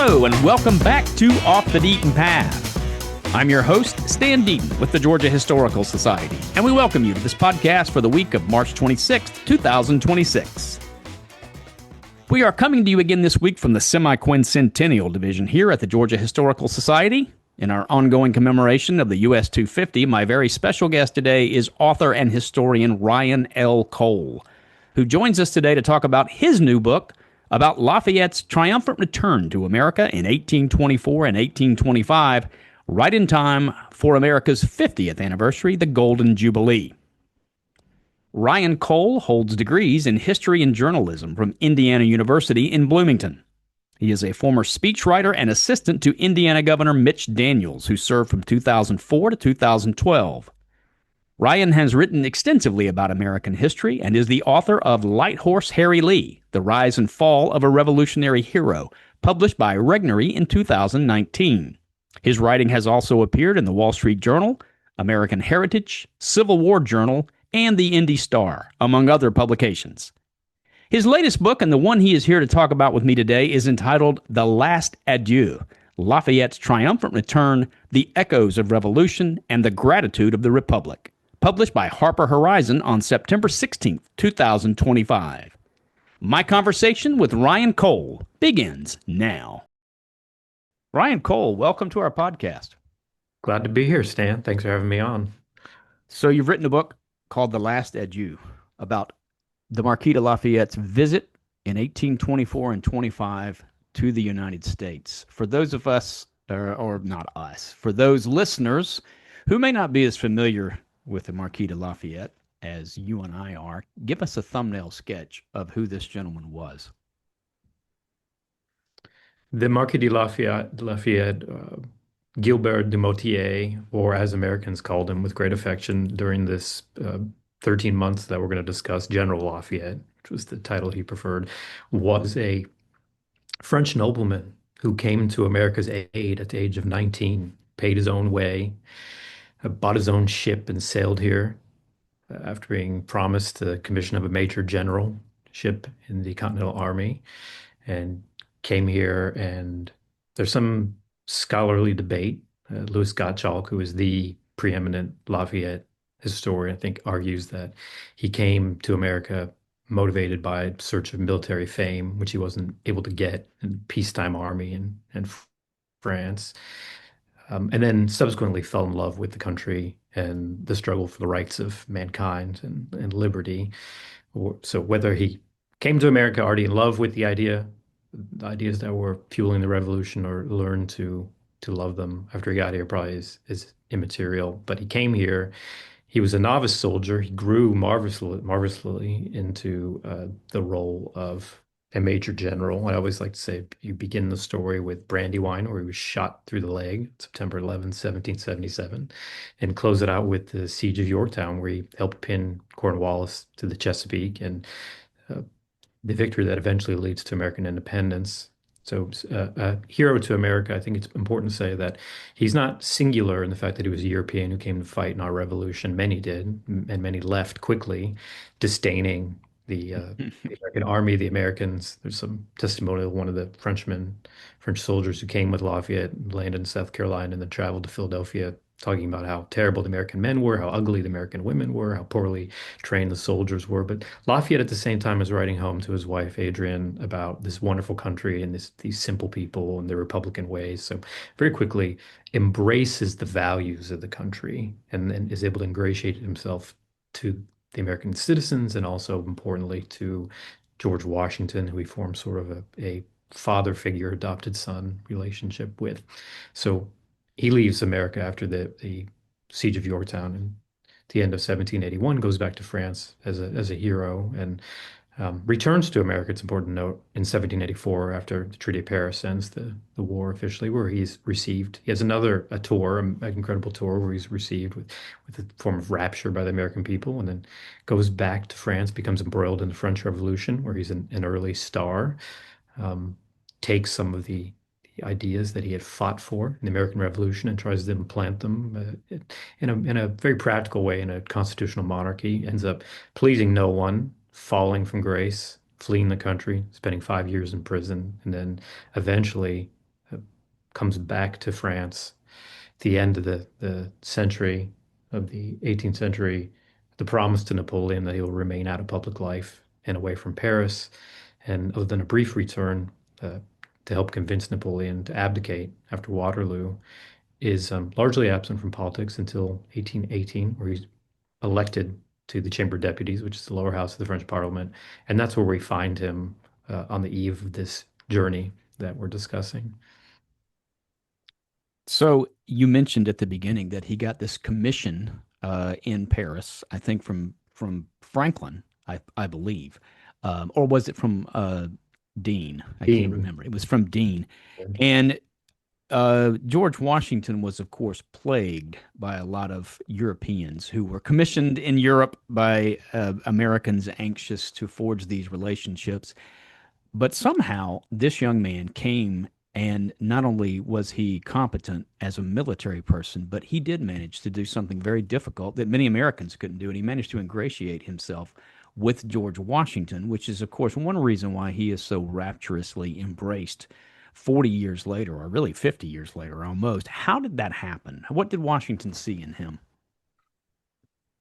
Hello, and welcome back to Off the Deaton Path. I'm your host, Stan Deaton with the Georgia Historical Society, and we welcome you to this podcast for the week of March 26th, 2026. We are coming to you again this week from the Semi-Quincentennial Division here at the Georgia Historical Society. In our ongoing commemoration of the US 250, my very special guest today is author and historian Ryan L. Cole, who joins us today to talk about his new book about Lafayette's triumphant return to America in 1824 and 1825, right in time for America's 50th anniversary, the Golden Jubilee. Ryan Cole holds degrees in history and journalism from Indiana University in Bloomington. He is a former speechwriter and assistant to Indiana Governor Mitch Daniels, who served from 2004 to 2012. Ryan has written extensively about American history and is the author of Light Horse Harry Lee, The Rise and Fall of a Revolutionary Hero, published by Regnery in 2019. His writing has also appeared in the Wall Street Journal, American Heritage, Civil War Journal, and the Indy Star, among other publications. His latest book, and the one he is here to talk about with me today, is entitled The Last Adieu, Lafayette's Triumphant Return, The Echoes of Revolution, and the Gratitude of the Republic, published by Harper Horizon on September 16th, 2025. My conversation with Ryan Cole begins now. Ryan Cole, welcome to our podcast. Glad to be here, Stan. Thanks for having me on. So you've written a book called The Last Adieu about the Marquis de Lafayette's visit in 1824 and 25 to the United States. For those of us, or not us, for those listeners who may not be as familiar with the Marquis de Lafayette as you and I are, give us a thumbnail sketch of who this gentleman was. The Marquis de Lafayette, Gilbert de Motier, or as Americans called him with great affection during this 13 months that we're going to discuss, General Lafayette, which was the title he preferred, was a French nobleman who came to America's aid at the age of 19, paid his own way, bought his own ship and sailed here after being promised the commission of a major generalship in the Continental Army, and came here. And there's some scholarly debate. Louis Gottschalk, who is the preeminent Lafayette historian, I think, argues that he came to America motivated by a search of military fame, which he wasn't able to get in peacetime army and France. And then subsequently fell in love with the country and the struggle for the rights of mankind and liberty. So whether he came to America already in love with the ideas that were fueling the revolution, or learned to love them after he got here, probably is immaterial. But he came here. He was a novice soldier. He grew marvelously into the role of a major general. I always like to say you begin the story with Brandywine, where he was shot through the leg, September 11th, 1777, and close it out with the Siege of Yorktown, where he helped pin Cornwallis to the Chesapeake, and the victory that eventually leads to American independence. So a hero to America. I think it's important to say that he's not singular in the fact that he was a European who came to fight in our revolution. Many did, and many left quickly, disdaining the American army, the Americans. There's some testimony of one of the French soldiers who came with Lafayette, landed in South Carolina, and then traveled to Philadelphia, talking about how terrible the American men were, how ugly the American women were, how poorly trained the soldiers were. But Lafayette at the same time is writing home to his wife, Adrienne, about this wonderful country and these simple people and their Republican ways. So very quickly embraces the values of the country, and then is able to ingratiate himself to the American citizens, and also importantly to George Washington, who he formed sort of a father figure, adopted son relationship with. So he leaves America after the Siege of Yorktown, and at the end of 1781 goes back to France as a hero, and returns to America, it's important to note, in 1784 after the Treaty of Paris ends the war officially, where he has a tour, an incredible tour, where he's received with a form of rapture by the American people, and then goes back to France, becomes embroiled in the French Revolution, where he's an early star, takes some of the ideas that he had fought for in the American Revolution and tries to implant them in a very practical way in a constitutional monarchy, ends up pleasing no one, falling from grace, fleeing the country, spending 5 years in prison, and then eventually comes back to France at the end of the century of the 18th century, the promise to Napoleon that he will remain out of public life and away from Paris. And other than a brief return to help convince Napoleon to abdicate after Waterloo, is largely absent from politics until 1818, where he's elected to the Chamber of Deputies, which is the lower house of the French Parliament. And that's where we find him on the eve of this journey that we're discussing. So you mentioned at the beginning that he got this commission in Paris, I think from Franklin, I believe, or was it from Dean? I can't Dean. remember. It was from Dean, and George Washington was, of course, plagued by a lot of Europeans who were commissioned in Europe by Americans anxious to forge these relationships. But somehow this young man came, and not only was he competent as a military person, but he did manage to do something very difficult that many Americans couldn't do. And he managed to ingratiate himself with George Washington, which is, of course, one reason why he is so rapturously embraced 40 years later, or really 50 years later almost. How did that happen? What did Washington see in him?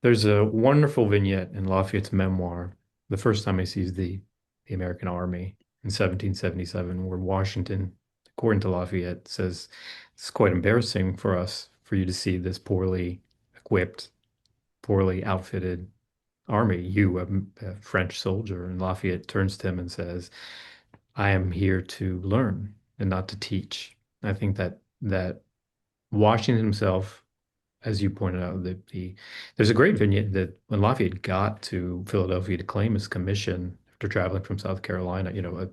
There's a wonderful vignette in Lafayette's memoir, the first time he sees the American army in 1777, where Washington, according to Lafayette, says, "It's quite embarrassing for us for you to see this poorly equipped, poorly outfitted army, you, a French soldier." And Lafayette turns to him and says, "I am here to learn and not to teach." I think that Washington himself, as you pointed out, there's a great vignette that when Lafayette got to Philadelphia to claim his commission after traveling from South Carolina, a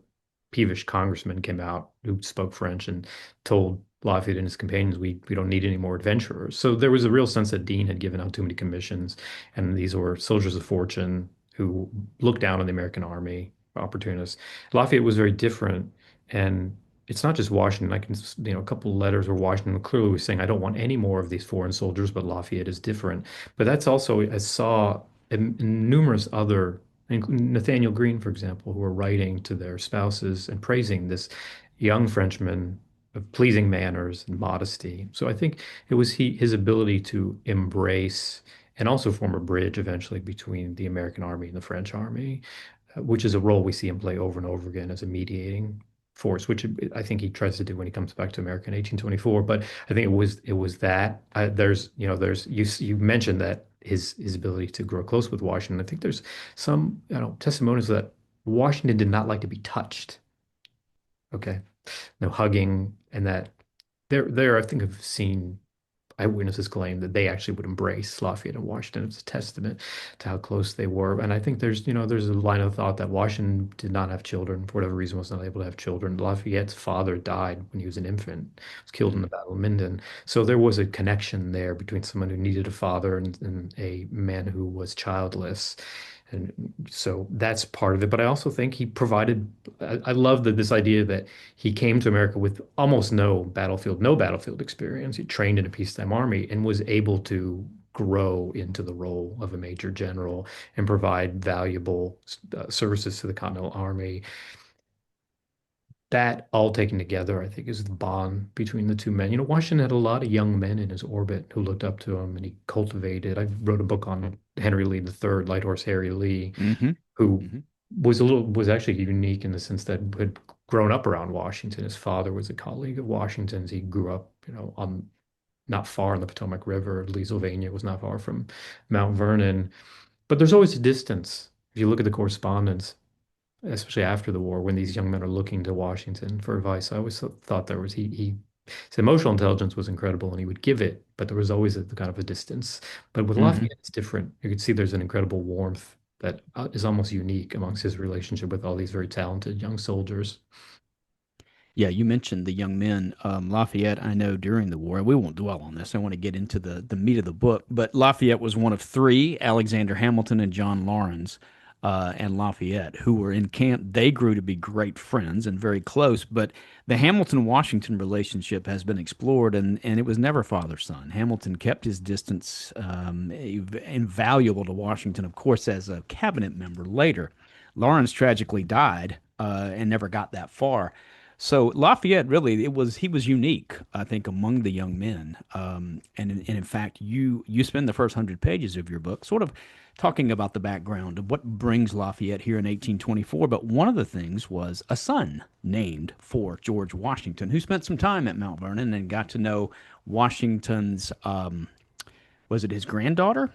peevish congressman came out who spoke French and told Lafayette and his companions, we don't need any more adventurers. So there was a real sense that Dean had given out too many commissions, and these were soldiers of fortune who looked down on the American army, opportunists. Lafayette was very different, and it's not just Washington. I can, a couple of letters where Washington clearly was saying, I don't want any more of these foreign soldiers, but Lafayette is different. But that's also, I saw in numerous other, Nathaniel Greene, for example, who were writing to their spouses and praising this young Frenchman of pleasing manners and modesty. So I think it was his ability to embrace and also form a bridge eventually between the American army and the French army, which is a role we see him play over and over again as a mediating force, which I think he tries to do when he comes back to America in 1824. But I think it was that there's you mentioned that his ability to grow close with Washington. I think there's some testimonies that Washington did not like to be touched. Okay, no hugging, and that there I think I've seen eyewitnesses claim that they actually would embrace Lafayette and Washington. It's a testament to how close they were. And I think there's a line of thought that Washington did not have children, for whatever reason, was not able to have children. Lafayette's father died when he was an infant, was killed in the Battle of Minden. So there was a connection there between someone who needed a father and a man who was childless. And so that's part of it. But I also think he provided, I love that this idea that he came to America with almost no battlefield experience. He trained in a peacetime army and was able to grow into the role of a major general and provide valuable services to the Continental Army. That all taken together, I think, is the bond between the two men. Washington had a lot of young men in his orbit who looked up to him, and he cultivated. I wrote a book on Henry Lee III, Light Horse Harry Lee, Mm-hmm. who Mm-hmm. was actually unique in the sense that had grown up around Washington. His father was a colleague of Washington's. He grew up, on not far on the Potomac River. Leesylvania was not far from Mount Vernon. But there's always a distance. If you look at the correspondence, especially after the war, when these young men are looking to Washington for advice, I always thought there was his emotional intelligence was incredible and he would give it, but there was always a kind of a distance. But with Mm-hmm. Lafayette, it's different. You could see there's an incredible warmth that is almost unique amongst his relationship with all these very talented young soldiers. Yeah, you mentioned the young men. Lafayette, I know during the war, and we won't dwell on this. I want to get into the meat of the book, but Lafayette was one of three, Alexander Hamilton and John Laurens, and Lafayette, who were in camp. They grew to be great friends and very close, but the Hamilton-Washington relationship has been explored, and it was never father-son. Hamilton kept his distance, invaluable to Washington, of course, as a cabinet member later. Lawrence tragically died and never got that far. So Lafayette really it was he was unique, I think, among the young men. And in fact, you spend the first 100 pages of your book sort of talking about the background of what brings Lafayette here in 1824. But one of the things was a son named for George Washington, who spent some time at Mount Vernon and got to know Washington's was it his granddaughter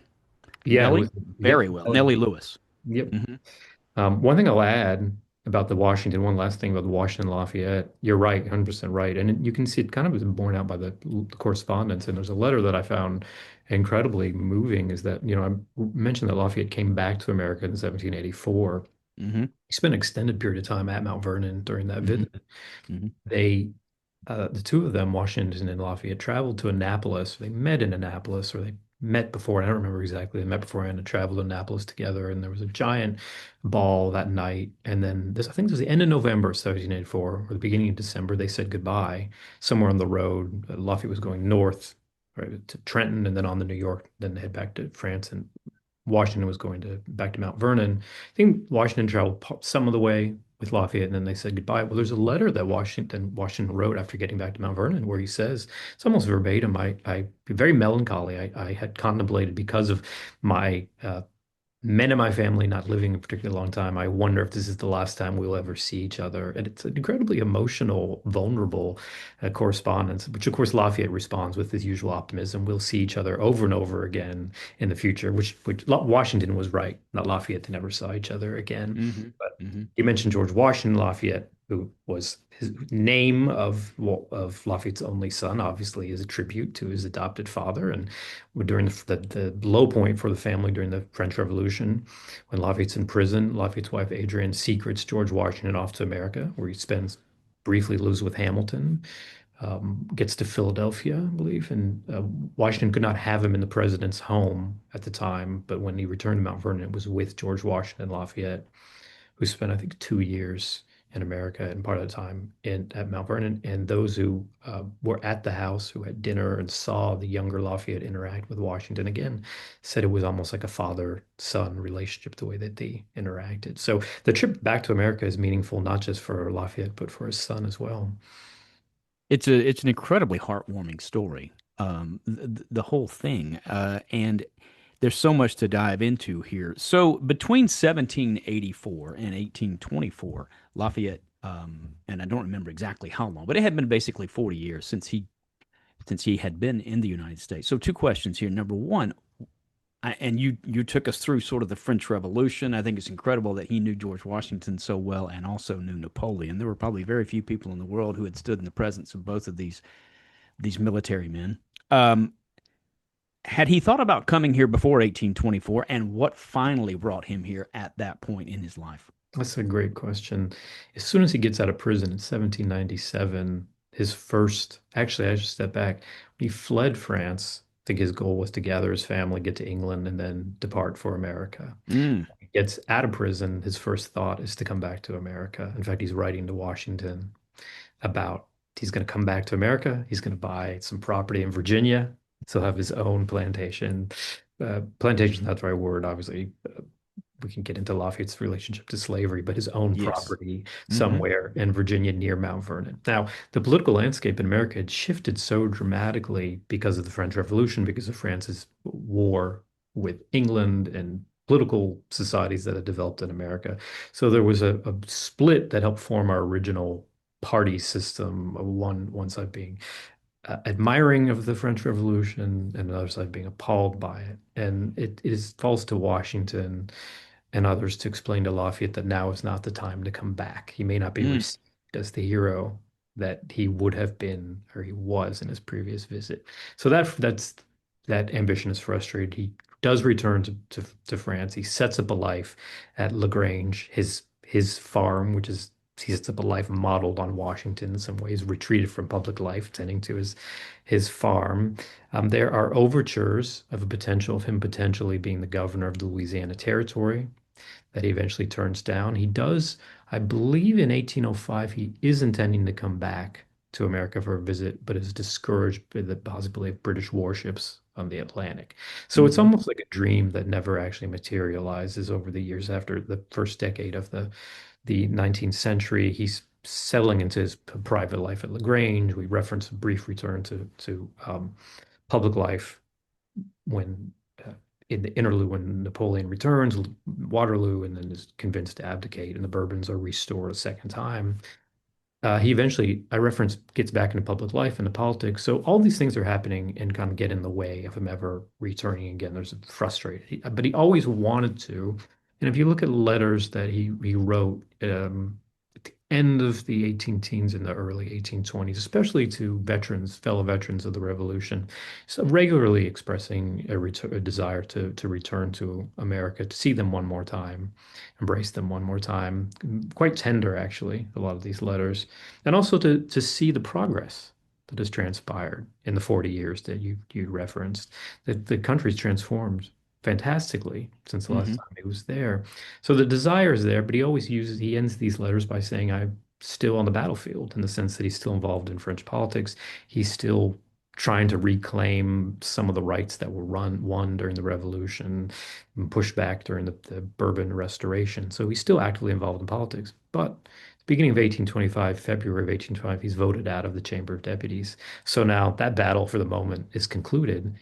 Yeah, it Nellie was. Yep. very well, Nellie Lewis. Yep. Hmm. One thing I'll add about the Washington, one last thing about the Washington Lafayette, you're right, 100% right. And you can see it kind of is borne out by the correspondence. And there's a letter that I found incredibly moving is that, I mentioned that Lafayette came back to America in 1784. Hmm. He spent an extended period of time at Mount Vernon during that Hmm. visit. Hmm. They, the two of them, Washington and Lafayette, traveled to Annapolis. They met in Annapolis, or they met before. I don't remember exactly. They met beforehand and traveled to Annapolis together. And there was a giant ball that night. And then this, I think, this was the end of November, 1784, or the beginning of December. They said goodbye somewhere on the road. Lafayette was going north, right, to Trenton, and then on to New York, then head back to France. And Washington was going to back to Mount Vernon. I think Washington traveled some of the way with Lafayette, and then they said goodbye. Well, there's a letter that Washington wrote after getting back to Mount Vernon, where he says it's almost verbatim. I very melancholy. I had contemplated because of my men in my family not living a particularly long time. I wonder if this is the last time we'll ever see each other. And it's an incredibly emotional, vulnerable correspondence, which of course Lafayette responds with his usual optimism. We'll see each other over and over again in the future, which Washington was right, not Lafayette. They never saw each other again. Hmm. But Hmm. you mentioned George Washington Lafayette, who was his name of Lafayette's only son, obviously is a tribute to his adopted father. And during the low point for the family during the French Revolution, when Lafayette's in prison, Lafayette's wife Adrienne secrets George Washington off to America, where he spends briefly lives with Hamilton, gets to Philadelphia, I believe, and Washington could not have him in the president's home at the time, but when he returned to Mount Vernon, it was with George Washington Lafayette, who spent, I think, 2 years in America and part of the time at Mount Vernon. And those who were at the house, who had dinner and saw the younger Lafayette interact with Washington again, said it was almost like a father-son relationship, the way that they interacted. So the trip back to America is meaningful, not just for Lafayette, but for his son as well. It's an incredibly heartwarming story, the whole thing, and there's so much to dive into here. So between 1784 and 1824, Lafayette, and I don't remember exactly how long, but it had been basically 40 years since he had been in the United States. So two questions here. Number one, and you took us through sort of the French Revolution. I think it's incredible that he knew George Washington so well and also knew Napoleon. There were probably very few people in the world who had stood in the presence of both of these military men. Um, had he thought about coming here before 1824, and what finally brought him here at that point in his life? That's a great question. As soon as he gets out of prison in 1797, his first, actually, I should step back. When he fled France, I think his goal was to gather his family, get to England, and then depart for America. Mm, He gets out of prison, his first thought is to come back to America. In fact, he's writing to Washington about he's going to come back to America. He's going to buy some property in Virginia. So he'll have his own plantation. Plantation is not the right word, obviously. We can get into Lafayette's relationship to slavery, but his own yes. property Hmm. somewhere in Virginia near Mount Vernon. Now, the political landscape in America had shifted so dramatically because of the French Revolution, because of France's war with England and political societies that had developed in America. So there was a split that helped form our original party system, one side being admiring of the French Revolution and another side being appalled by it. And falls to Washington and others to explain to Lafayette that now is not the time to come back. He may not be Mm, received as the hero that he would have been or he was in his previous visit. So that ambition is frustrated. He does return to France. He sets up a life at LaGrange, his farm, which is he sets up a life modeled on Washington in some ways, retreated from public life, tending to his farm. There are overtures of a potential of him potentially being the governor of the Louisiana Territory that he eventually turns down. He does, I believe in 1805, he is intending to come back to America for a visit, but is discouraged by the possibility of British warships on the Atlantic. So it's hmm. almost like a dream that never actually materializes over the years after the first decade of the 19th century. settling into his private life at LaGrange. We reference a brief return to public life when in the interlude when Napoleon returns, Waterloo, and then is convinced to abdicate, and the Bourbons are restored a second time. He eventually, I reference, gets back into public life, into politics. So all these things are happening and kind of get in the way of him ever returning again. There's a frustrated, but he always wanted to. And if you look at letters that he wrote at the end of the 18 teens and the early 1820s, especially to veterans, fellow veterans of the Revolution, so regularly expressing a desire to return to America, to see them one more time, embrace them one more time. Quite tender, actually, a lot of these letters, and also to see the progress that has transpired in the 40 years that you referenced. That the country's transformed fantastically since the last Hmm. time he was there. So the desire is there, but he ends these letters by saying, I'm still on the battlefield, in the sense that he's still involved in French politics. He's still trying to reclaim some of the rights that were won during the Revolution and pushed back during the Bourbon Restoration. So he's still actively involved in politics. But at the beginning of 1825, February of 1825, he's voted out of the Chamber of Deputies. So now that battle for the moment is concluded.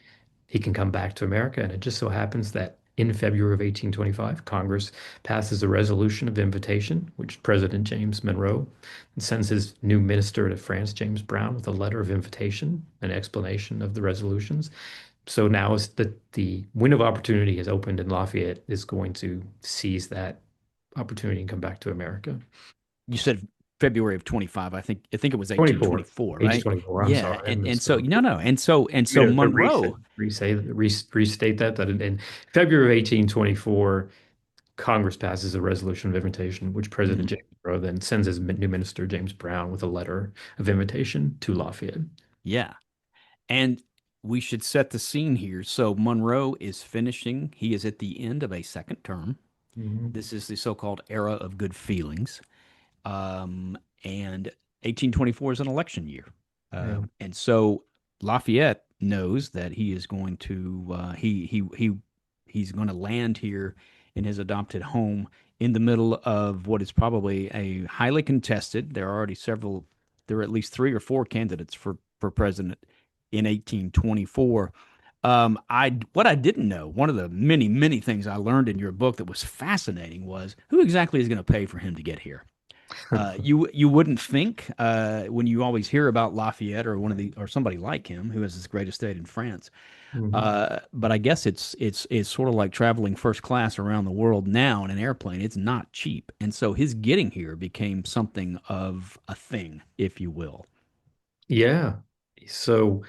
He can come back to America. And it just so happens that in February of 1825, Congress passes a resolution of invitation, which President James Monroe sends his new minister to France, James Brown, with a letter of invitation, an explanation of the resolutions. So now is the window of opportunity has opened, and Lafayette is going to seize that opportunity and come back to America. You said February of 25. I think it was 24, 1824, age right? 24. I'm Yeah, sorry, I and so misspoke. no, no, and so To Monroe. restate that in February of 1824, Congress passes a resolution of invitation, which President Mhm. James Monroe then sends his new minister, James Brown, with a letter of invitation to Lafayette. Yeah, and we should set the scene here. So Monroe is finishing. He is at the end of a second term. Mhm. This is the so-called era of good feelings. And 1824 is an election year. Yeah. And so Lafayette knows that he is going to he's going to land here in his adopted home in the middle of what is probably a highly contested. There are already several. There are at least three or four candidates for president in 1824. I what I didn't know, one of the many things I learned in your book that was fascinating was who exactly is going to pay for him to get here. You wouldn't think when you always hear about Lafayette or one of the or somebody like him who has this great estate in France. Mhm. But I guess it's sort of like traveling first class around the world now in an airplane. It's not cheap, and so his getting here became something of a thing, if you will. Yeah. So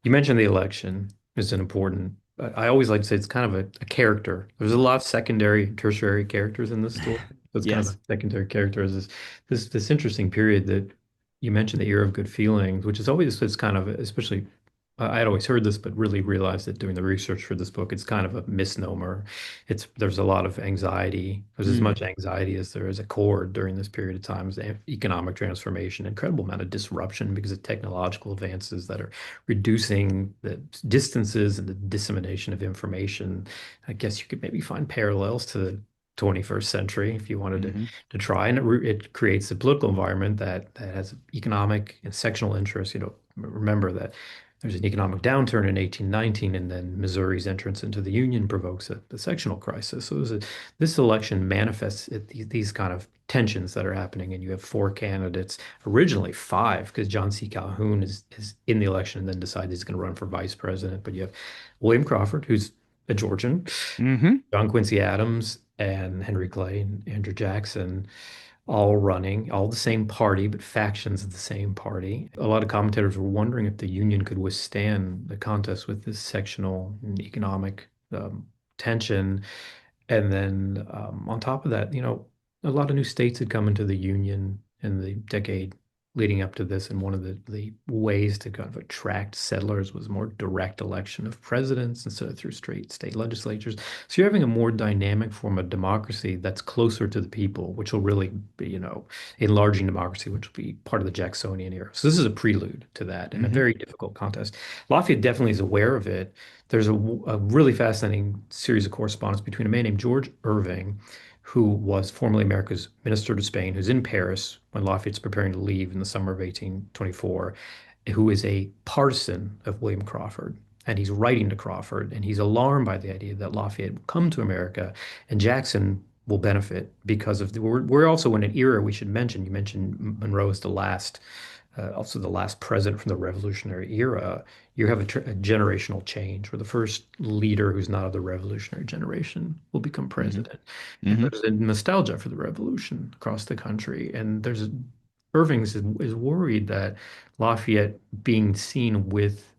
you mentioned the election is an important. I always like to say it's kind of a character. There's a lot of secondary, tertiary characters in this story. So it's kind of Yes. a secondary character. Is this interesting period that you mentioned, the era of good feelings, which is always it's kind of especially I had always heard this, but really realized that doing the research for this book, it's kind of a misnomer. There's a lot of anxiety. There's as Mm, much anxiety as there is accord during this period of time. There's economic transformation, incredible amount of disruption because of technological advances that are reducing the distances and the dissemination of information. I guess you could maybe find parallels to the 21st century if you wanted hmm to try, and it creates a political environment that has economic and sectional interests. Remember that there's an economic downturn in 1819, and then Missouri's entrance into the Union provokes a sectional crisis. So this election manifests these kind of tensions that are happening, and you have four candidates, originally five, because John C. Calhoun is in the election and then decided he's going to run for vice president. But you have William Crawford, who's a Georgian, hmm John Quincy Adams, and Henry Clay and Andrew Jackson all running, all the same party, but factions of the same party. A lot of commentators were wondering if the Union could withstand the contest with this sectional and economic tension. And then on top of that, a lot of new states had come into the Union in the decade leading up to this. And one of the ways to kind of attract settlers was more direct election of presidents instead of through straight state legislatures. So you're having a more dynamic form of democracy that's closer to the people, which will really be, enlarging democracy, which will be part of the Jacksonian era. So this is a prelude to that and a hmm very difficult contest. Lafayette definitely is aware of it. There's a really fascinating series of correspondence between a man named George Irving, who was formerly America's minister to Spain, who's in Paris when Lafayette's preparing to leave in the summer of 1824, who is a partisan of William Crawford. And he's writing to Crawford, and he's alarmed by the idea that Lafayette will come to America and Jackson will benefit because of we're also in an era we should mention. You mentioned Monroe is the last, also the last president from the Revolutionary era. You have a generational change where the first leader who's not of the Revolutionary generation will become Hmm. president. And Hmm. there's a nostalgia for the Revolution across the country. And there's Irving is worried that Lafayette being seen with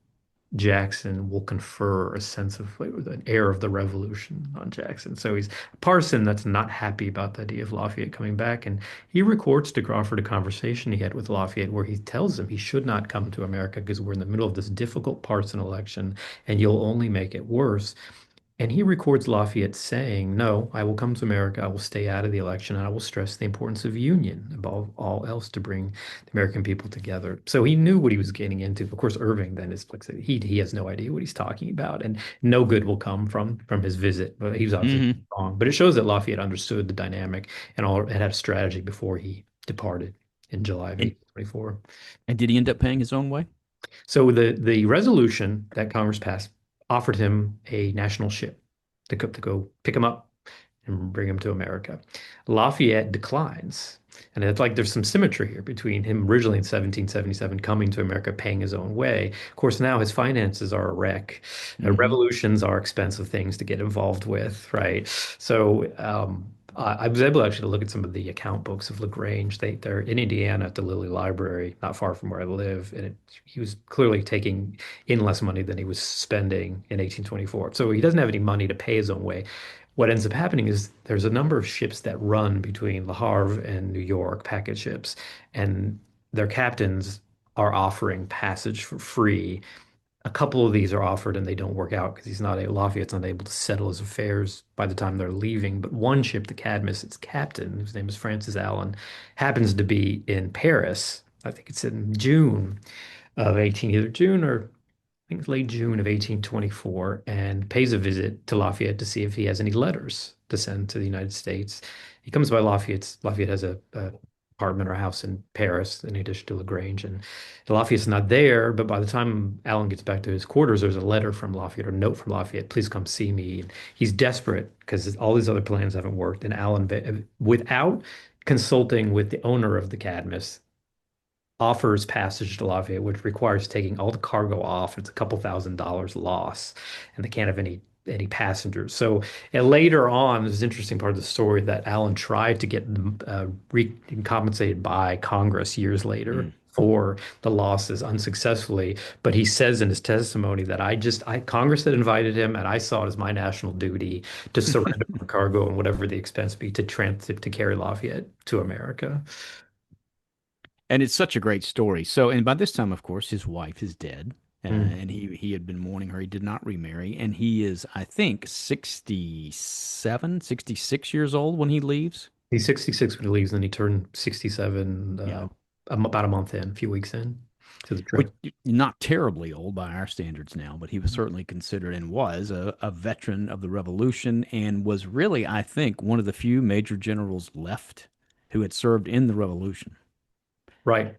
Jackson will confer a sense of like, an air of the revolution on Jackson. So he's a partisan that's not happy about the idea of Lafayette coming back. And he records to Crawford a conversation he had with Lafayette where he tells him he should not come to America because we're in the middle of this difficult partisan election and you'll only make it worse. And he records Lafayette saying, "No, I will come to America. I will stay out of the election, and I will stress the importance of union above all else to bring the American people together." So he knew what he was getting into. Of course, Irving then is like he has no idea what he's talking about, and no good will come from his visit. But he was obviously Hmm. wrong. But it shows that Lafayette understood the dynamic and had a strategy before he departed in July of And 1824. and did he end up paying his own way? So the resolution that Congress passed offered him a national ship to go pick him up and bring him to America. Lafayette declines. And it's like there's some symmetry here between him originally in 1777 coming to America, paying his own way. Of course, now his finances are a wreck. Hmm. Revolutions are expensive things to get involved with, right? So I was able actually to look at some of the account books of LaGrange. They're in Indiana at the Lilly Library, not far from where I live, and he was clearly taking in less money than he was spending in 1824. So he doesn't have any money to pay his own way. What ends up happening is there's a number of ships that run between Le Havre and New York, packet ships, and their captains are offering passage for free. A couple of these are offered and they don't work out because Lafayette's not able to settle his affairs by the time they're leaving. But one ship, the Cadmus, its captain, whose name is Francis Allen, happens to be in Paris. I think it's in June of 18, either June or I think it's late June of 1824, and pays a visit to Lafayette to see if he has any letters to send to the United States. He comes by Lafayette has a apartment or house in Paris in addition to LaGrange, and Lafayette's not there. But by the time Allen gets back to his quarters, there's a letter from Lafayette or a note from Lafayette, "Please come see me." And he's desperate because all these other plans haven't worked, and without consulting with the owner of the Cadmus, offers passage to Lafayette, which requires taking all the cargo off. It's a couple $1,000s loss, and they can't have any passengers. So and later on, there's an interesting part of the story that Allen tried to get compensated by Congress years later Mm. for the losses unsuccessfully. But he says in his testimony that Congress had invited him, and I saw it as my national duty to surrender the cargo and whatever the expense be to carry Lafayette to America. And it's such a great story. So, and by this time, of course, his wife is dead, Mm. and he had been mourning her. He did not remarry, and he is, I think, 67, 66 years old when he leaves. He's 66 when he leaves, and he turned 67 Yeah, about a month in, a few weeks in to the which trip. not terribly old by our standards now, but he was certainly considered and was a veteran of the Revolution, and was really, I think, one of the few major generals left who had served in the Revolution. Right.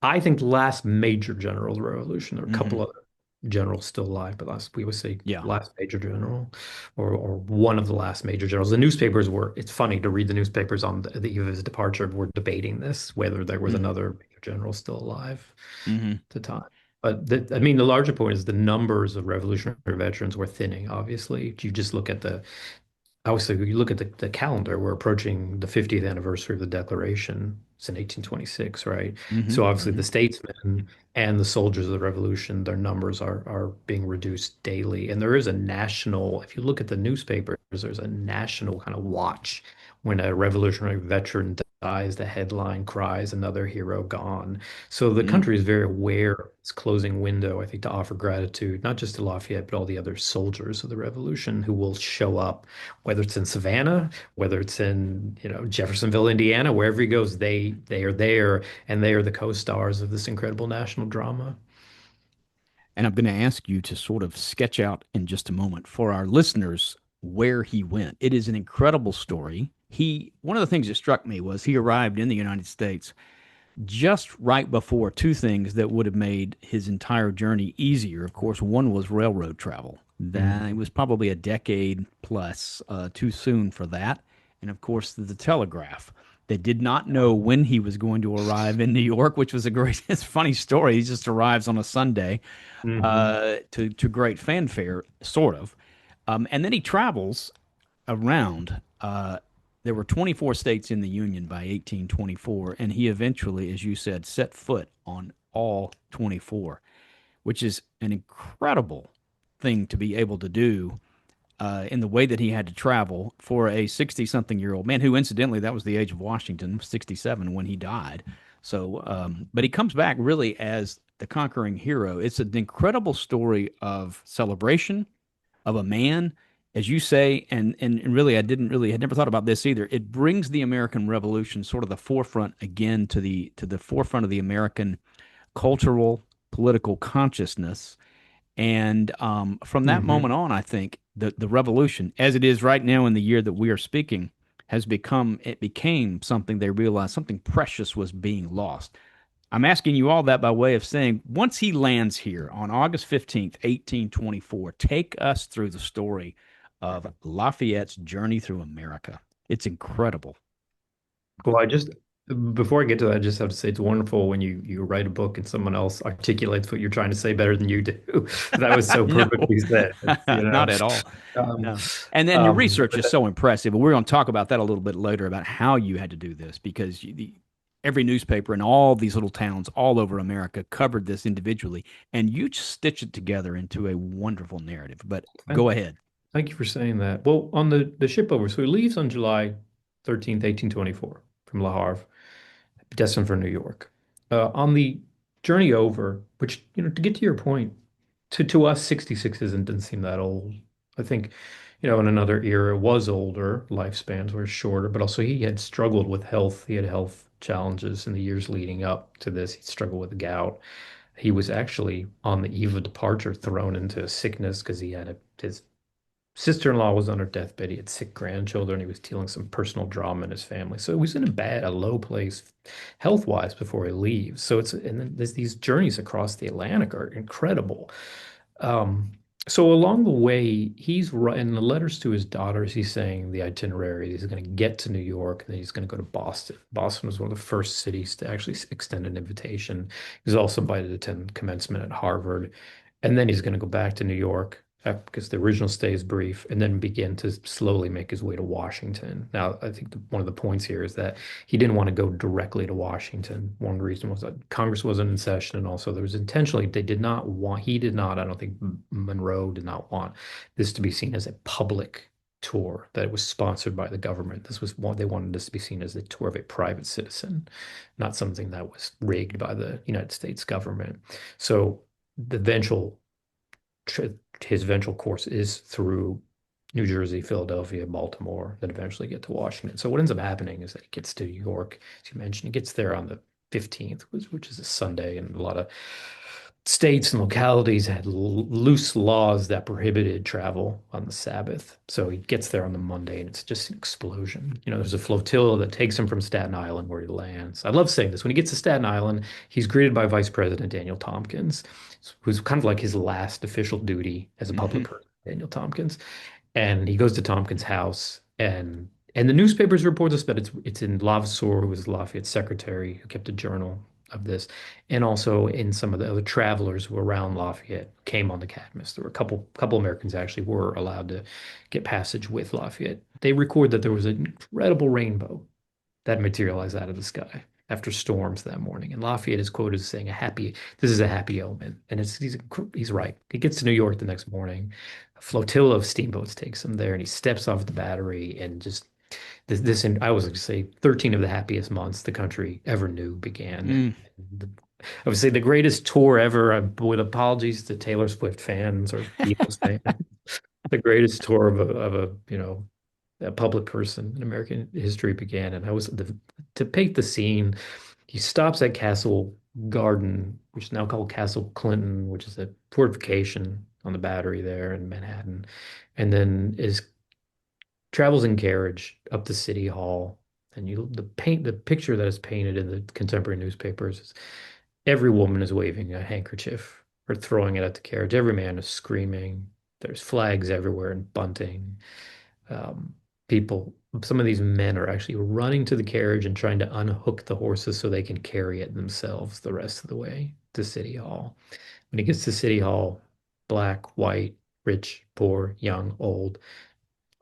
I think the last major general of the revolution, there are a couple Hmm. other generals still alive, but we would say Yeah. last major general or one of the last major generals. The newspapers it's funny to read the newspapers on the eve of his departure. We're debating this, whether there was Hmm. another major general still alive Hmm. at the time. But I mean, the larger point is the numbers of revolutionary veterans were thinning, obviously. You just look at obviously, you look at the calendar, we're approaching the 50th anniversary of the Declaration. It's in 1826, right? Hmm. So obviously the Hmm. statesmen and the soldiers of the revolution, their numbers are being reduced daily. And there is a national, if you look at the newspapers, there's a national kind of watch when a revolutionary veteran dies, the headline cries, "Another hero gone." So the Hmm. country is very aware of its closing window, I think, to offer gratitude, not just to Lafayette, but all the other soldiers of the revolution who will show up whether it's in Savannah, whether it's in, Jeffersonville, Indiana, wherever he goes, they are there and they are the co-stars of this incredible national drama. And I'm going to ask you to sort of sketch out in just a moment for our listeners where he went. It is an incredible story. One of the things that struck me was he arrived in the United States just right before two things that would have made his entire journey easier. Of course, one was railroad travel. That it Mhm. was probably a decade plus too soon for that. And of course, the telegraph. They did not know when he was going to arrive in New York, which was a great, it's a funny story. He just arrives on a Sunday Mhm. to great fanfare, sort of. And then he travels around. There were 24 states in the Union by 1824, and he eventually, as you said, set foot on all 24, which is an incredible thing to be able to do in the way that he had to travel for a 60 something year old man who, incidentally, that was the age of Washington, 67 when he died. So, but he comes back really as the conquering hero. It's an incredible story of celebration of a man, as you say, and really, I didn't really had never thought about this either. It brings the American Revolution sort of the forefront again to the forefront of the American cultural political consciousness. And from that Mhm. moment on, I think the revolution, as it is right now in the year that we are speaking, has become it became something they realized something precious was being lost. I'm asking you all that by way of saying, once he lands here on August 15th, 1824, take us through the story of Lafayette's journey through America. It's incredible. Well, I just before I get to that, I just have to say it's wonderful when you write a book and someone else articulates what you're trying to say better than you do. That was so No, perfectly said. not at all. Um, No. And then your research but is so impressive. And we're going to talk about that a little bit later about how you had to do this because every newspaper in all these little towns all over America covered this individually. And you just stitch it together into a wonderful narrative. But thank, go ahead. thank you for saying that. Well, on the ship over, so he leaves on July 13th, 1824 from Le Havre, destined for New York. On the journey over, which, to get to your point, to us, 66 doesn't seem that old. I think, in another era was older, lifespans were shorter, but also he had struggled with health. He had health challenges in the years leading up to this. He struggled with gout. He was actually on the eve of departure, thrown into sickness because his sister-in-law was on her deathbed. He had sick grandchildren. He was dealing some personal drama in his family. So he was in a low place health-wise before he leaves. And then these journeys across the Atlantic are incredible. Um, so along the way, in the letters to his daughters, he's saying the itinerary. He's going to get to New York, and then he's going to go to Boston. Boston was one of the first cities to actually extend an invitation. He was also invited to attend commencement at Harvard, and then he's going to go back to New York because the original stay is brief, and then begin to slowly make his way to Washington. Now, I think one of the points here is that he didn't want to go directly to Washington. One reason was that Congress wasn't in session, and also there was intentionally he did not, I don't think Monroe did not want this to be seen as a public tour, that it was sponsored by the government. This was what they wanted this to be seen as a tour of a private citizen, not something that was rigged by the United States government. So the eventual his eventual course is through New Jersey, Philadelphia, Baltimore, then eventually get to Washington. So what ends up happening is that he gets to New York, as you mentioned, he gets there on the 15th, which is a Sunday, and a lot of states and localities had loose laws that prohibited travel on the Sabbath. So he gets there on the Monday, and it's just an explosion. There's a flotilla that takes him from Staten Island where he lands. I love saying this. When he gets to Staten Island, he's greeted by Vice President Daniel Tompkins, who's kind of like his last official duty as a public Hmm. person, Daniel Tompkins. And he goes to Tompkins' house, and the newspapers report this, but it's in Levasseur, who was Lafayette's secretary, who kept a journal of this, and also in some of the other travelers who were around Lafayette came on the Cadmus. There were a couple Americans actually were allowed to get passage with Lafayette. They record that there was an incredible rainbow that materialized out of the sky after storms that morning. And Lafayette is quoted as saying, this is a happy omen." And he's right. He gets to New York the next morning. A flotilla of steamboats takes him there, and he steps off the battery, and just and I was going to say 13 of the happiest months the country ever knew began. Mm. I would say the greatest tour ever, with apologies to Taylor Swift fans or Beatles fans, the greatest tour of a public person in American history began. And to paint the scene, he stops at Castle Garden, which is now called Castle Clinton, which is a fortification on the Battery there in Manhattan, and then is travels in carriage up to City Hall, and the picture that is painted in the contemporary newspapers is every woman is waving a handkerchief or throwing it at the carriage. Every man is screaming. There's flags everywhere and bunting. Um, people, some of these men are actually running to the carriage and trying to unhook the horses so they can carry it themselves the rest of the way to City Hall. When he gets to City Hall, black, white, rich, poor, young, old,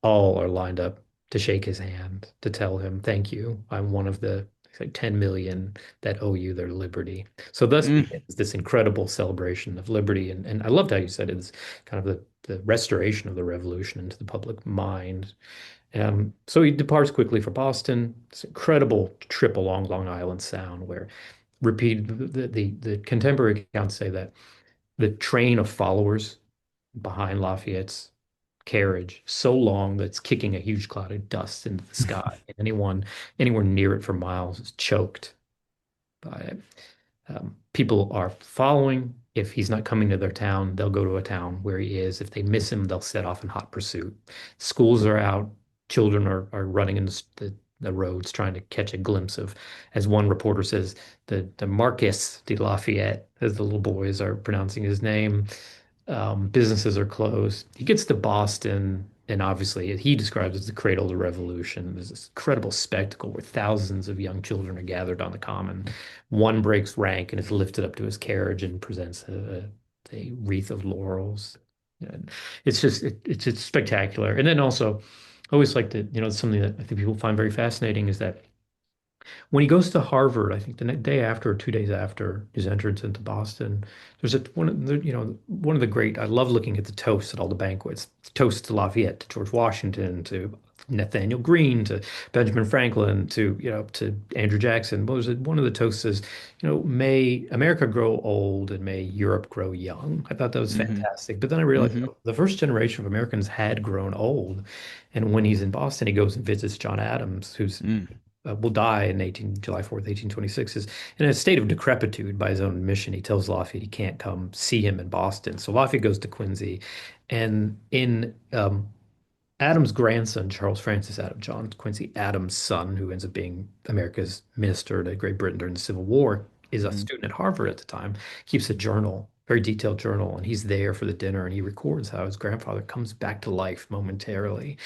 all are lined up to shake his hand, to tell him, thank you. I'm one of the like 10 million that owe you their liberty. So thus Mm. begins this incredible celebration of liberty. And I loved how you said it's kind of the restoration of the revolution into the public mind. So he departs quickly for Boston. This incredible trip along Long Island Sound, where the contemporary accounts say that the train of followers behind Lafayette's carriage so long that it's kicking a huge cloud of dust into the sky. And anyone anywhere near it for miles is choked by it. People are following. If he's not coming to their town, they'll go to a town where he is. If they miss him, they'll set off in hot pursuit. Schools are out. Children are running in the roads trying to catch a glimpse of, as one reporter says, the Marquis de Lafayette, as the little boys are pronouncing his name. Businesses are closed. He gets to Boston, and obviously he describes it as the cradle of the revolution. There's this incredible spectacle where thousands of young children are gathered on the common. One breaks rank and is lifted up to his carriage and presents a wreath of laurels. And it's just spectacular. And then also, I always like to, something that I think people find very fascinating is that when he goes to Harvard, I think the day after or 2 days after his entrance into Boston, there's one of the great. I love looking at the toasts at all the banquets. Toast to Lafayette, to George Washington, to Nathaniel Greene, to Benjamin Franklin, to Andrew Jackson. What was it? One of the toasts is, may America grow old and may Europe grow young. I thought that was Hmm. fantastic. But then I realized Hmm. the first generation of Americans had grown old. And when he's in Boston, he goes and visits John Adams, who's Mm. will die in July 4th, 1826, is in a state of decrepitude by his own admission. He tells Lafayette he can't come see him in Boston. So Lafayette goes to Quincy. And in Adams' grandson, Charles Francis Adams, John Quincy Adams' son, who ends up being America's minister to Great Britain during the Civil War, is a Hmm. student at Harvard at the time, keeps a journal, very detailed journal, and he's there for the dinner and he records how his grandfather comes back to life momentarily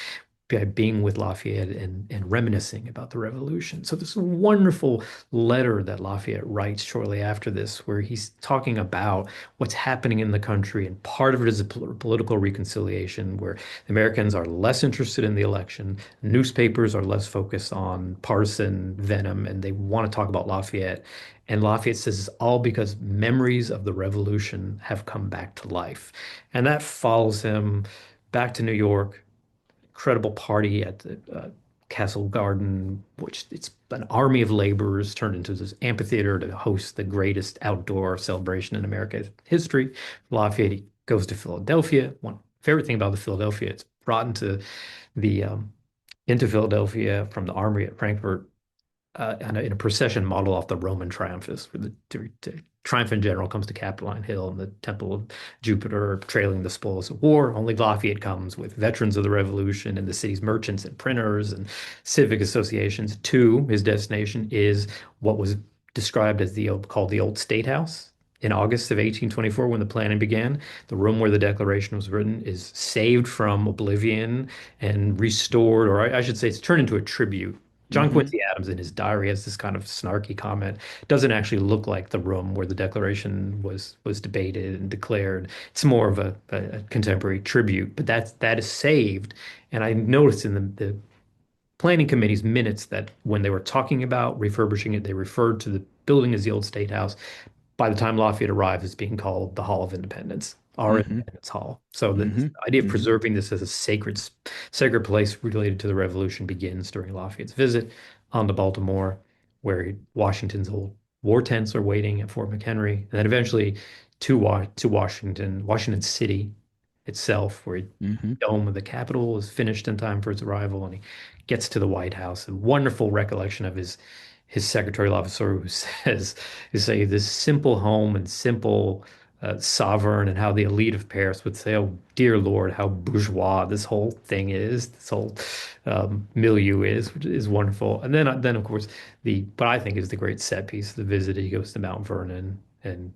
by being with Lafayette and reminiscing about the revolution. So this wonderful letter that Lafayette writes shortly after this, where he's talking about what's happening in the country, and part of it is a political reconciliation, where the Americans are less interested in the election, newspapers are less focused on partisan venom, and they want to talk about Lafayette. And Lafayette says it's all because memories of the revolution have come back to life. And that follows him back to New York, incredible party at the Castle Garden, which it's an army of laborers turned into this amphitheater to host the greatest outdoor celebration in America's history. Lafayette goes to Philadelphia. One favorite thing about the Philadelphia, it's brought the into Philadelphia from the armory at Frankfurt in a procession modeled off the Roman triumphs, where the triumphant general comes to Capitoline Hill and the Temple of Jupiter trailing the spoils of war. Only Lafayette comes with veterans of the Revolution and the city's merchants and printers and civic associations. To his destination is what was described as called the Old State House. In August of 1824, when the planning began, the room where the Declaration was written is saved from oblivion and restored, or I should say, it's turned into a tribute. John Hmm. Quincy Adams in his diary has this kind of snarky comment. It doesn't actually look like the room where the Declaration was debated and declared. It's more of a contemporary tribute, but that is saved. And I noticed in the planning committee's minutes that when they were talking about refurbishing it, they referred to the building as the old State House. By the time Lafayette arrived, it's being called the Hall of Independence, our Hmm. Independence Hall. So the Hmm. idea of Hmm. preserving this as a sacred place related to the Revolution begins during Lafayette's visit on to Baltimore, where Washington's old war tents are waiting at Fort McHenry, and then eventually to Washington City itself, where the Hmm. dome of the Capitol is finished in time for its arrival, and he gets to the White House. A wonderful recollection of his secretarial officer who says, "You say this simple home and simple sovereign, and how the elite of Paris would say, "Oh, dear Lord, how bourgeois this whole thing is, this whole milieu is," which is wonderful. And then of course the what I think is the great set piece, the visit. He goes to Mount Vernon and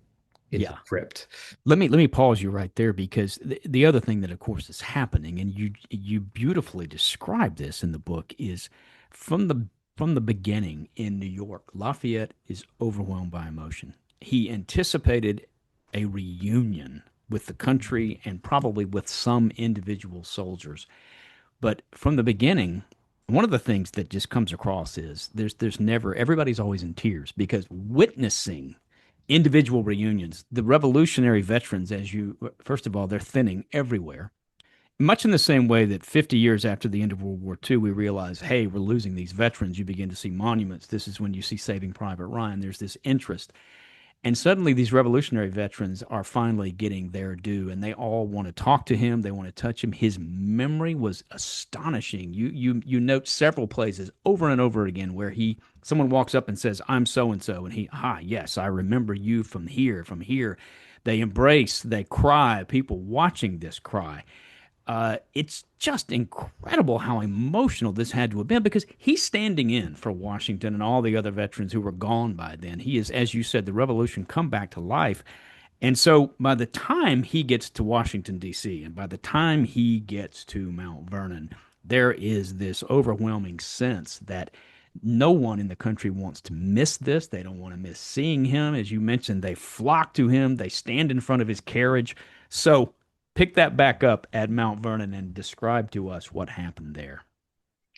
into the Yeah. crypt. Let me pause you right there because the other thing that of course is happening, and you beautifully describe this in the book, is from the beginning in New York, Lafayette is overwhelmed by emotion. He anticipated a reunion with the country and probably with some individual soldiers. But from the beginning, one of the things that just comes across is there's never everybody's always in tears because witnessing individual reunions, the revolutionary veterans, as you first of all, they're thinning everywhere. Much in the same way that 50 years after the end of World War II, we realize, hey, we're losing these veterans. You begin to see monuments. This is when you see Saving Private Ryan. There's this interest. And suddenly these revolutionary veterans are finally getting their due and they all want to talk to him, they want to touch him. His memory was astonishing. You note several places over and over again where he someone walks up and says, "I'm so and so," and he, "Ah, yes, I remember you from here, from here." They embrace, they cry, people watching this cry. It's just incredible how emotional this had to have been because he's standing in for Washington and all the other veterans who were gone by then. He is, as you said, the revolution come back to life. And so by the time he gets to Washington, D.C., and by the time he gets to Mount Vernon, there is this overwhelming sense that no one in the country wants to miss this. They don't want to miss seeing him. As you mentioned, they flock to him, they stand in front of his carriage. So pick that back up at Mount Vernon and describe to us what happened there.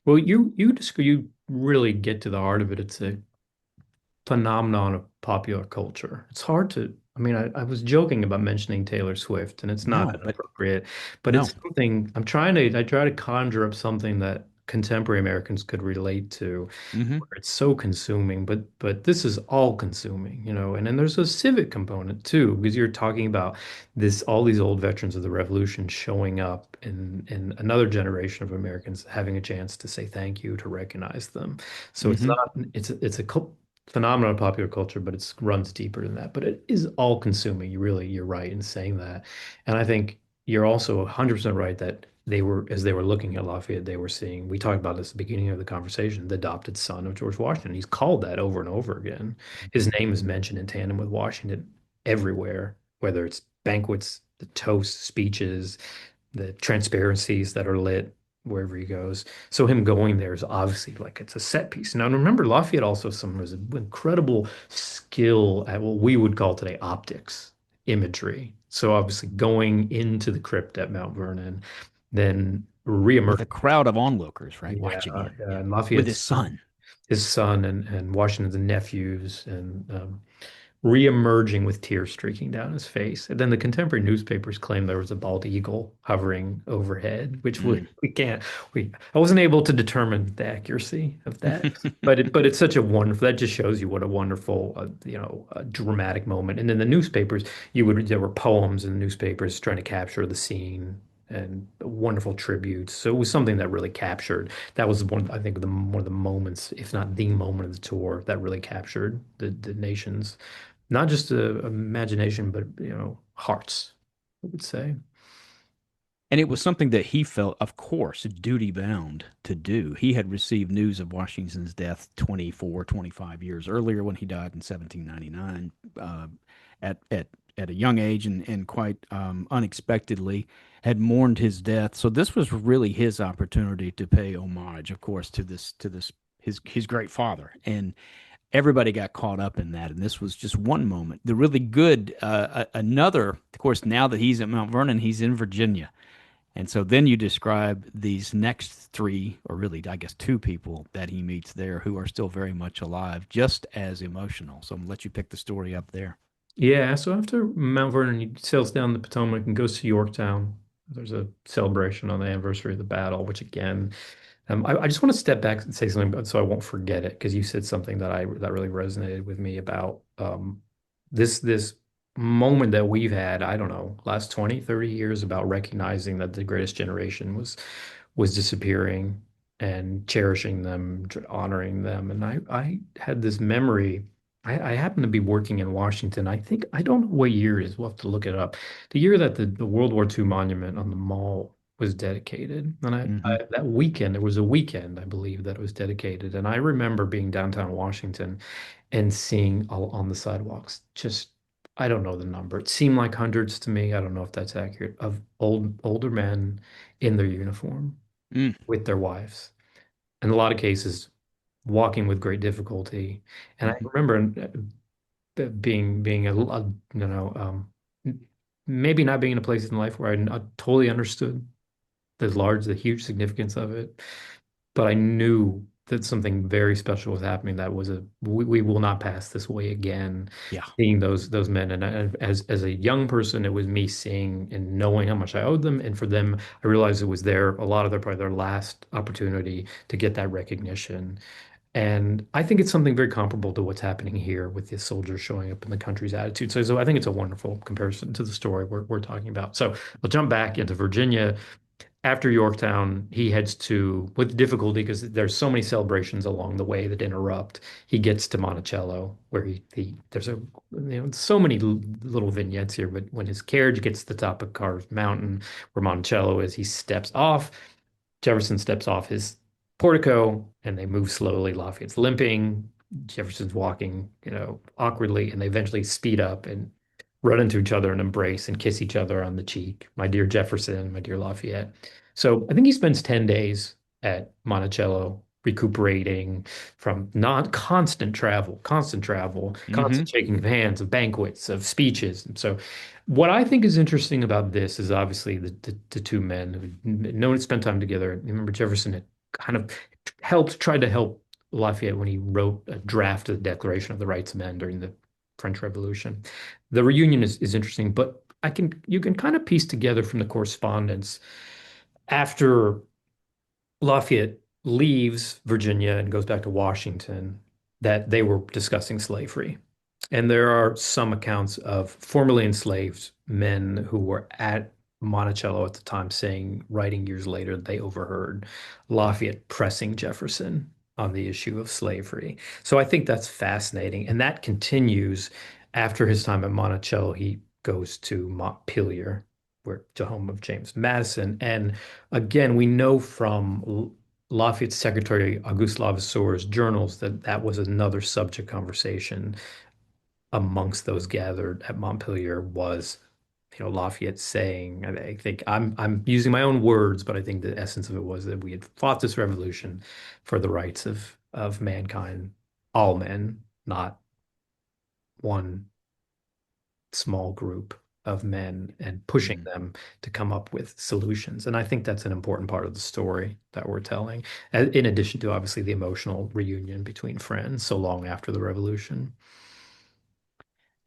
Well, you really get to the heart of it. It's a phenomenon of popular culture. It's hard to, I mean, I was joking about mentioning Taylor Swift, and it's not No, but inappropriate, but no. it's something I try to conjure up something that contemporary Americans could relate to, Hmm. where it's so consuming, but this is all consuming, and then there's a civic component too, because you're talking about all these old veterans of the Revolution showing up and another generation of Americans having a chance to say thank you, to recognize them. So it's Hmm. not, it's a phenomenon of popular culture, but it runs deeper than that. But it is all consuming. You're right in saying that. And I think you're also 100% right that as they were looking at Lafayette, they were seeing, we talked about this at the beginning of the conversation, the adopted son of George Washington. He's called that over and over again. His name is mentioned in tandem with Washington everywhere, whether it's banquets, the toasts, speeches, the transparencies that are lit wherever he goes. So him going there is obviously like it's a set piece. Now remember, Lafayette also some was an incredible skill at what we would call today optics, imagery. So obviously going into the crypt at Mount Vernon, then With a reemerging. crowd of onlookers, right, Yeah, watching him. Yeah, and with his Lafayette's son. his son and Washington's nephews and re-emerging with tears streaking down his face. And then the contemporary newspapers claim there was a bald eagle hovering overhead, which we, Mm. we can't we I wasn't able to determine the accuracy of that. But it's such a wonderful, that just shows you what a wonderful dramatic moment. And in the newspapers, there were poems in the newspapers trying to capture the scene and wonderful tributes. So it was something that really captured. That was I think, one of the moments, if not the moment of the tour that really captured the nation's not just imagination, but hearts, I would say. And it was something that he felt, of course, duty bound to do. He had received news of Washington's death 24, 25 years earlier when he died in 1799 at, at, at a young age and quite unexpectedly had mourned his death. So this was really his opportunity to pay homage, of course, to this his great father. And everybody got caught up in that. And this was just one moment. The really good, another, of course, now that he's at Mount Vernon, he's in Virginia. And so then you describe these next three, or really, I guess, two people that he meets there who are still very much alive, just as emotional. So I'm gonna let you pick the story up there. Yeah, so after Mount Vernon, he sails down the Potomac and goes to Yorktown. There's a celebration on the anniversary of the battle, which again, I just want to step back and say something so I won't forget it, because you said something that really resonated with me about this moment that we've had, I don't know, last 20, 30 years, about recognizing that the greatest generation was disappearing and cherishing them, honoring them. And I had this memory. I happen to be working in Washington. I don't know what year it is. We'll have to look it up. The year that the World War II monument on the mall was dedicated. And Hmm. that weekend, there was a weekend, I believe, that it was dedicated. And I remember being downtown Washington and seeing all on the sidewalks, just, I don't know the number. It seemed like hundreds to me. I don't know if that's accurate, of older men in their uniform Mm. with their wives. In a lot of cases, walking with great difficulty. And I Hmm. remember being maybe not being in a place in life where I totally understood the huge significance of it, but I knew that something very special was happening. That was we will not pass this way again. Yeah. Seeing those men, and as a young person, it was me seeing and knowing how much I owed them, and for them, I realized it was a lot of probably their last opportunity to get that recognition. And I think it's something very comparable to what's happening here with the soldiers showing up in the country's attitude. So I think it's a wonderful comparison to the story we're talking about. So we'll jump back into Virginia. After Yorktown, he heads to, with difficulty, because there's so many celebrations along the way that interrupt. He gets to Monticello, where he there's so many little vignettes here. But when his carriage gets to the top of Carr's Mountain, where Monticello is, he steps off. Jefferson steps off his portico and they move slowly. Lafayette's limping. Jefferson's walking, awkwardly, and they eventually speed up and run into each other and embrace and kiss each other on the cheek. My dear Jefferson, my dear Lafayette. So I think he spends 10 days at Monticello recuperating from non constant travel, constant Hmm. shaking of hands, of banquets, of speeches. And so what I think is interesting about this is obviously the two men who no one had spent time together. Remember, Jefferson had kind of tried to help Lafayette when he wrote a draft of the Declaration of the Rights of Men during the French Revolution. The reunion is interesting, but you can kind of piece together from the correspondence after Lafayette leaves Virginia and goes back to Washington that they were discussing slavery. And there are some accounts of formerly enslaved men who were at Monticello at the time saying, writing years later, they overheard Lafayette pressing Jefferson on the issue of slavery. So I think that's fascinating. And that continues after his time at Monticello. He goes to Montpelier, where the home of James Madison. And again, we know from Lafayette's secretary, Auguste Lavasseur's journals, that that was another subject conversation amongst those gathered at Montpelier was, Lafayette saying, I think I'm using my own words, but I think the essence of it was that we had fought this revolution for the rights of mankind, all men, not one small group of men, and pushing Hmm. them to come up with solutions. And I think that's an important part of the story that we're telling, in addition to obviously the emotional reunion between friends so long after the revolution.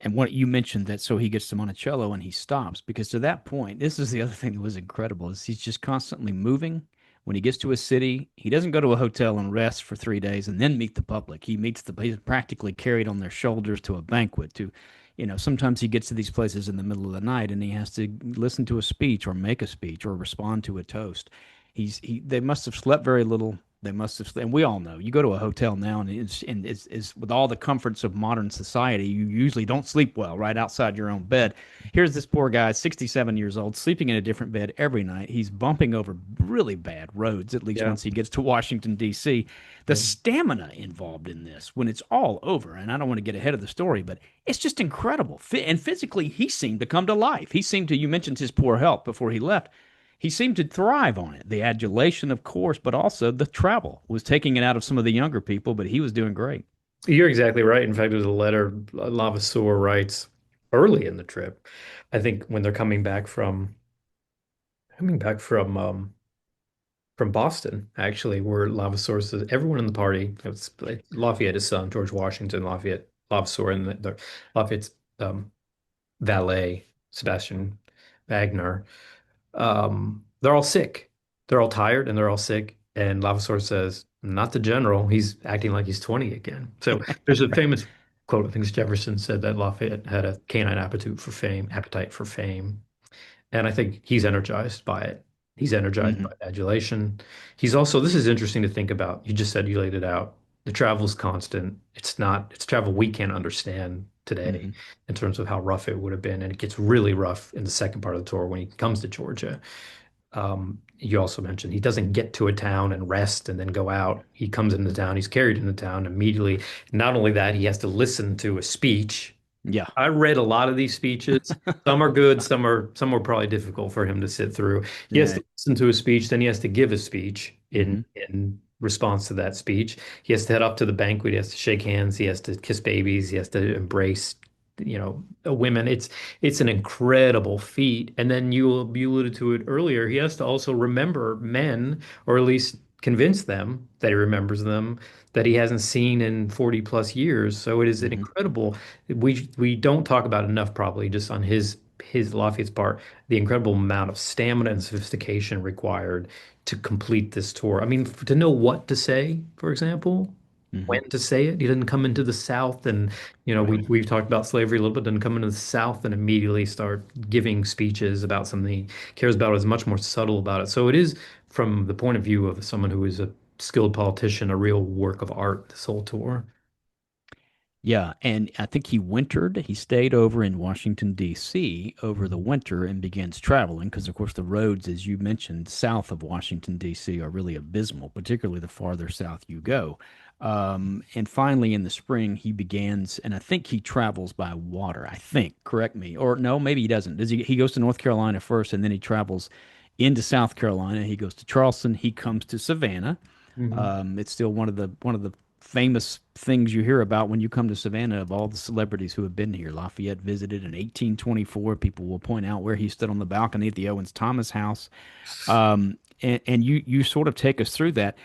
And what you mentioned that, so he gets to Monticello and he stops because to that point, this is the other thing that was incredible is he's just constantly moving. When he gets to a city, he doesn't go to a hotel and rest for 3 days and then meet the public. He's practically carried on their shoulders to a banquet. Sometimes he gets to these places in the middle of the night and he has to listen to a speech or make a speech or respond to a toast. They must have slept very little. They must have, and we all know. You go to a hotel now, and it's with all the comforts of modern society. You usually don't sleep well right outside your own bed. Here's this poor guy, 67 years old, sleeping in a different bed every night. He's bumping over really bad roads. At least Yeah. once he gets to Washington D.C., the Yeah. stamina involved in this when it's all over. And I don't want to get ahead of the story, but it's just incredible. And physically, he seemed to come to life. He seemed to. You mentioned his poor health before he left. He seemed to thrive on it. The adulation, of course, but also the travel was taking it out of some of the younger people, but he was doing great. You're exactly right. In fact, there's a letter Lavaseur writes early in the trip. I think when they're coming back from Boston, actually, where Lavaseur says everyone in the party, it's Lafayette, his son, George Washington, Lafayette, Lavaseur, and Lafayette's valet, Sebastian Wagner. They're all sick. They're all tired and they're all sick. And Lavaseur says, not the general. He's acting like he's 20 again. So there's a Right. famous quote. I think it's Jefferson said that Lafayette had a canine appetite for fame. And I think he's energized by it. He's energized Hmm. by adulation. He's also, this is interesting to think about. You just said you laid it out. The travel's constant. It's travel we can't understand today Hmm. in terms of how rough it would have been. And it gets really rough in the second part of the tour when he comes to Georgia. You also mentioned he doesn't get to a town and rest and then go out. He comes into town, he's carried into town immediately. Not only that, he has to listen to a speech. Yeah. I read a lot of these speeches. Some are good, some are probably difficult for him to sit through. He has Yeah. to listen to a speech, then he has to give a speech Hmm. in response to that speech. He has to head up to the banquet, he has to shake hands, he has to kiss babies, he has to embrace, women. It's an incredible feat. And then you alluded to it earlier. He has to also remember men, or at least convince them that he remembers them, that he hasn't seen in 40 plus years. So it is an Hmm. incredible we don't talk about enough probably just on his Lafayette's part, the incredible amount of stamina and sophistication required to complete this tour. I mean, to know what to say, for example, Hmm. when to say it. He didn't come into the South and, we've talked about slavery a little bit, doesn't come into the South and immediately start giving speeches about something he cares about, is much more subtle about it. So it is, from the point of view of someone who is a skilled politician, a real work of art, this whole tour. Yeah, and I think he wintered. He stayed over in Washington, D.C. over the Mhm. winter and begins traveling because, of course, the roads, as you mentioned, south of Washington, D.C. are really abysmal, particularly the farther south you go. And finally, in the spring, he begins, and I think he travels by water. I think, correct me, or no, maybe he doesn't. Does he? He goes to North Carolina first, and then he travels into South Carolina. He goes to Charleston. He comes to Savannah. Mhm. It's still one of the famous things you hear about when you come to Savannah of all the celebrities who have been here. Lafayette visited in 1824. People will point out where he stood on the balcony at the Owens Thomas house. And you sort of take us through that.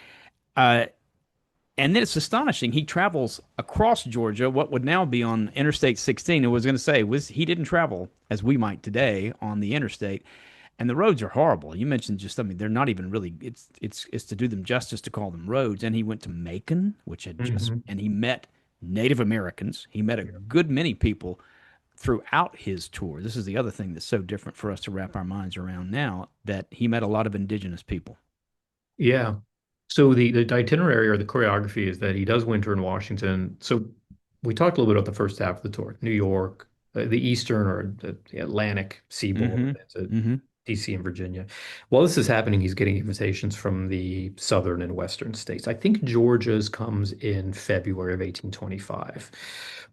Uh, and then it's astonishing. He travels across Georgia, what would now be on Interstate 16. I was going to say was he didn't travel as we might today on the interstate, and the roads are horrible. You mentioned just, I mean, they're not even really. It's to do them justice to call them roads. And he went to Macon, which had just, Mhm. and he met Native Americans. He met a Yeah. good many people throughout his tour. This is the other thing that's so different for us to wrap our minds around now, that he met a lot of indigenous people. Yeah. So the itinerary or the choreography is that he does winter in Washington. So we talked a little bit about the first half of the tour, New York, the eastern or the Atlantic seaboard, Mm-hmm. to Mm-hmm. DC and Virginia. While this is happening, he's getting invitations from the southern and western states. I think Georgia's comes in February of 1825,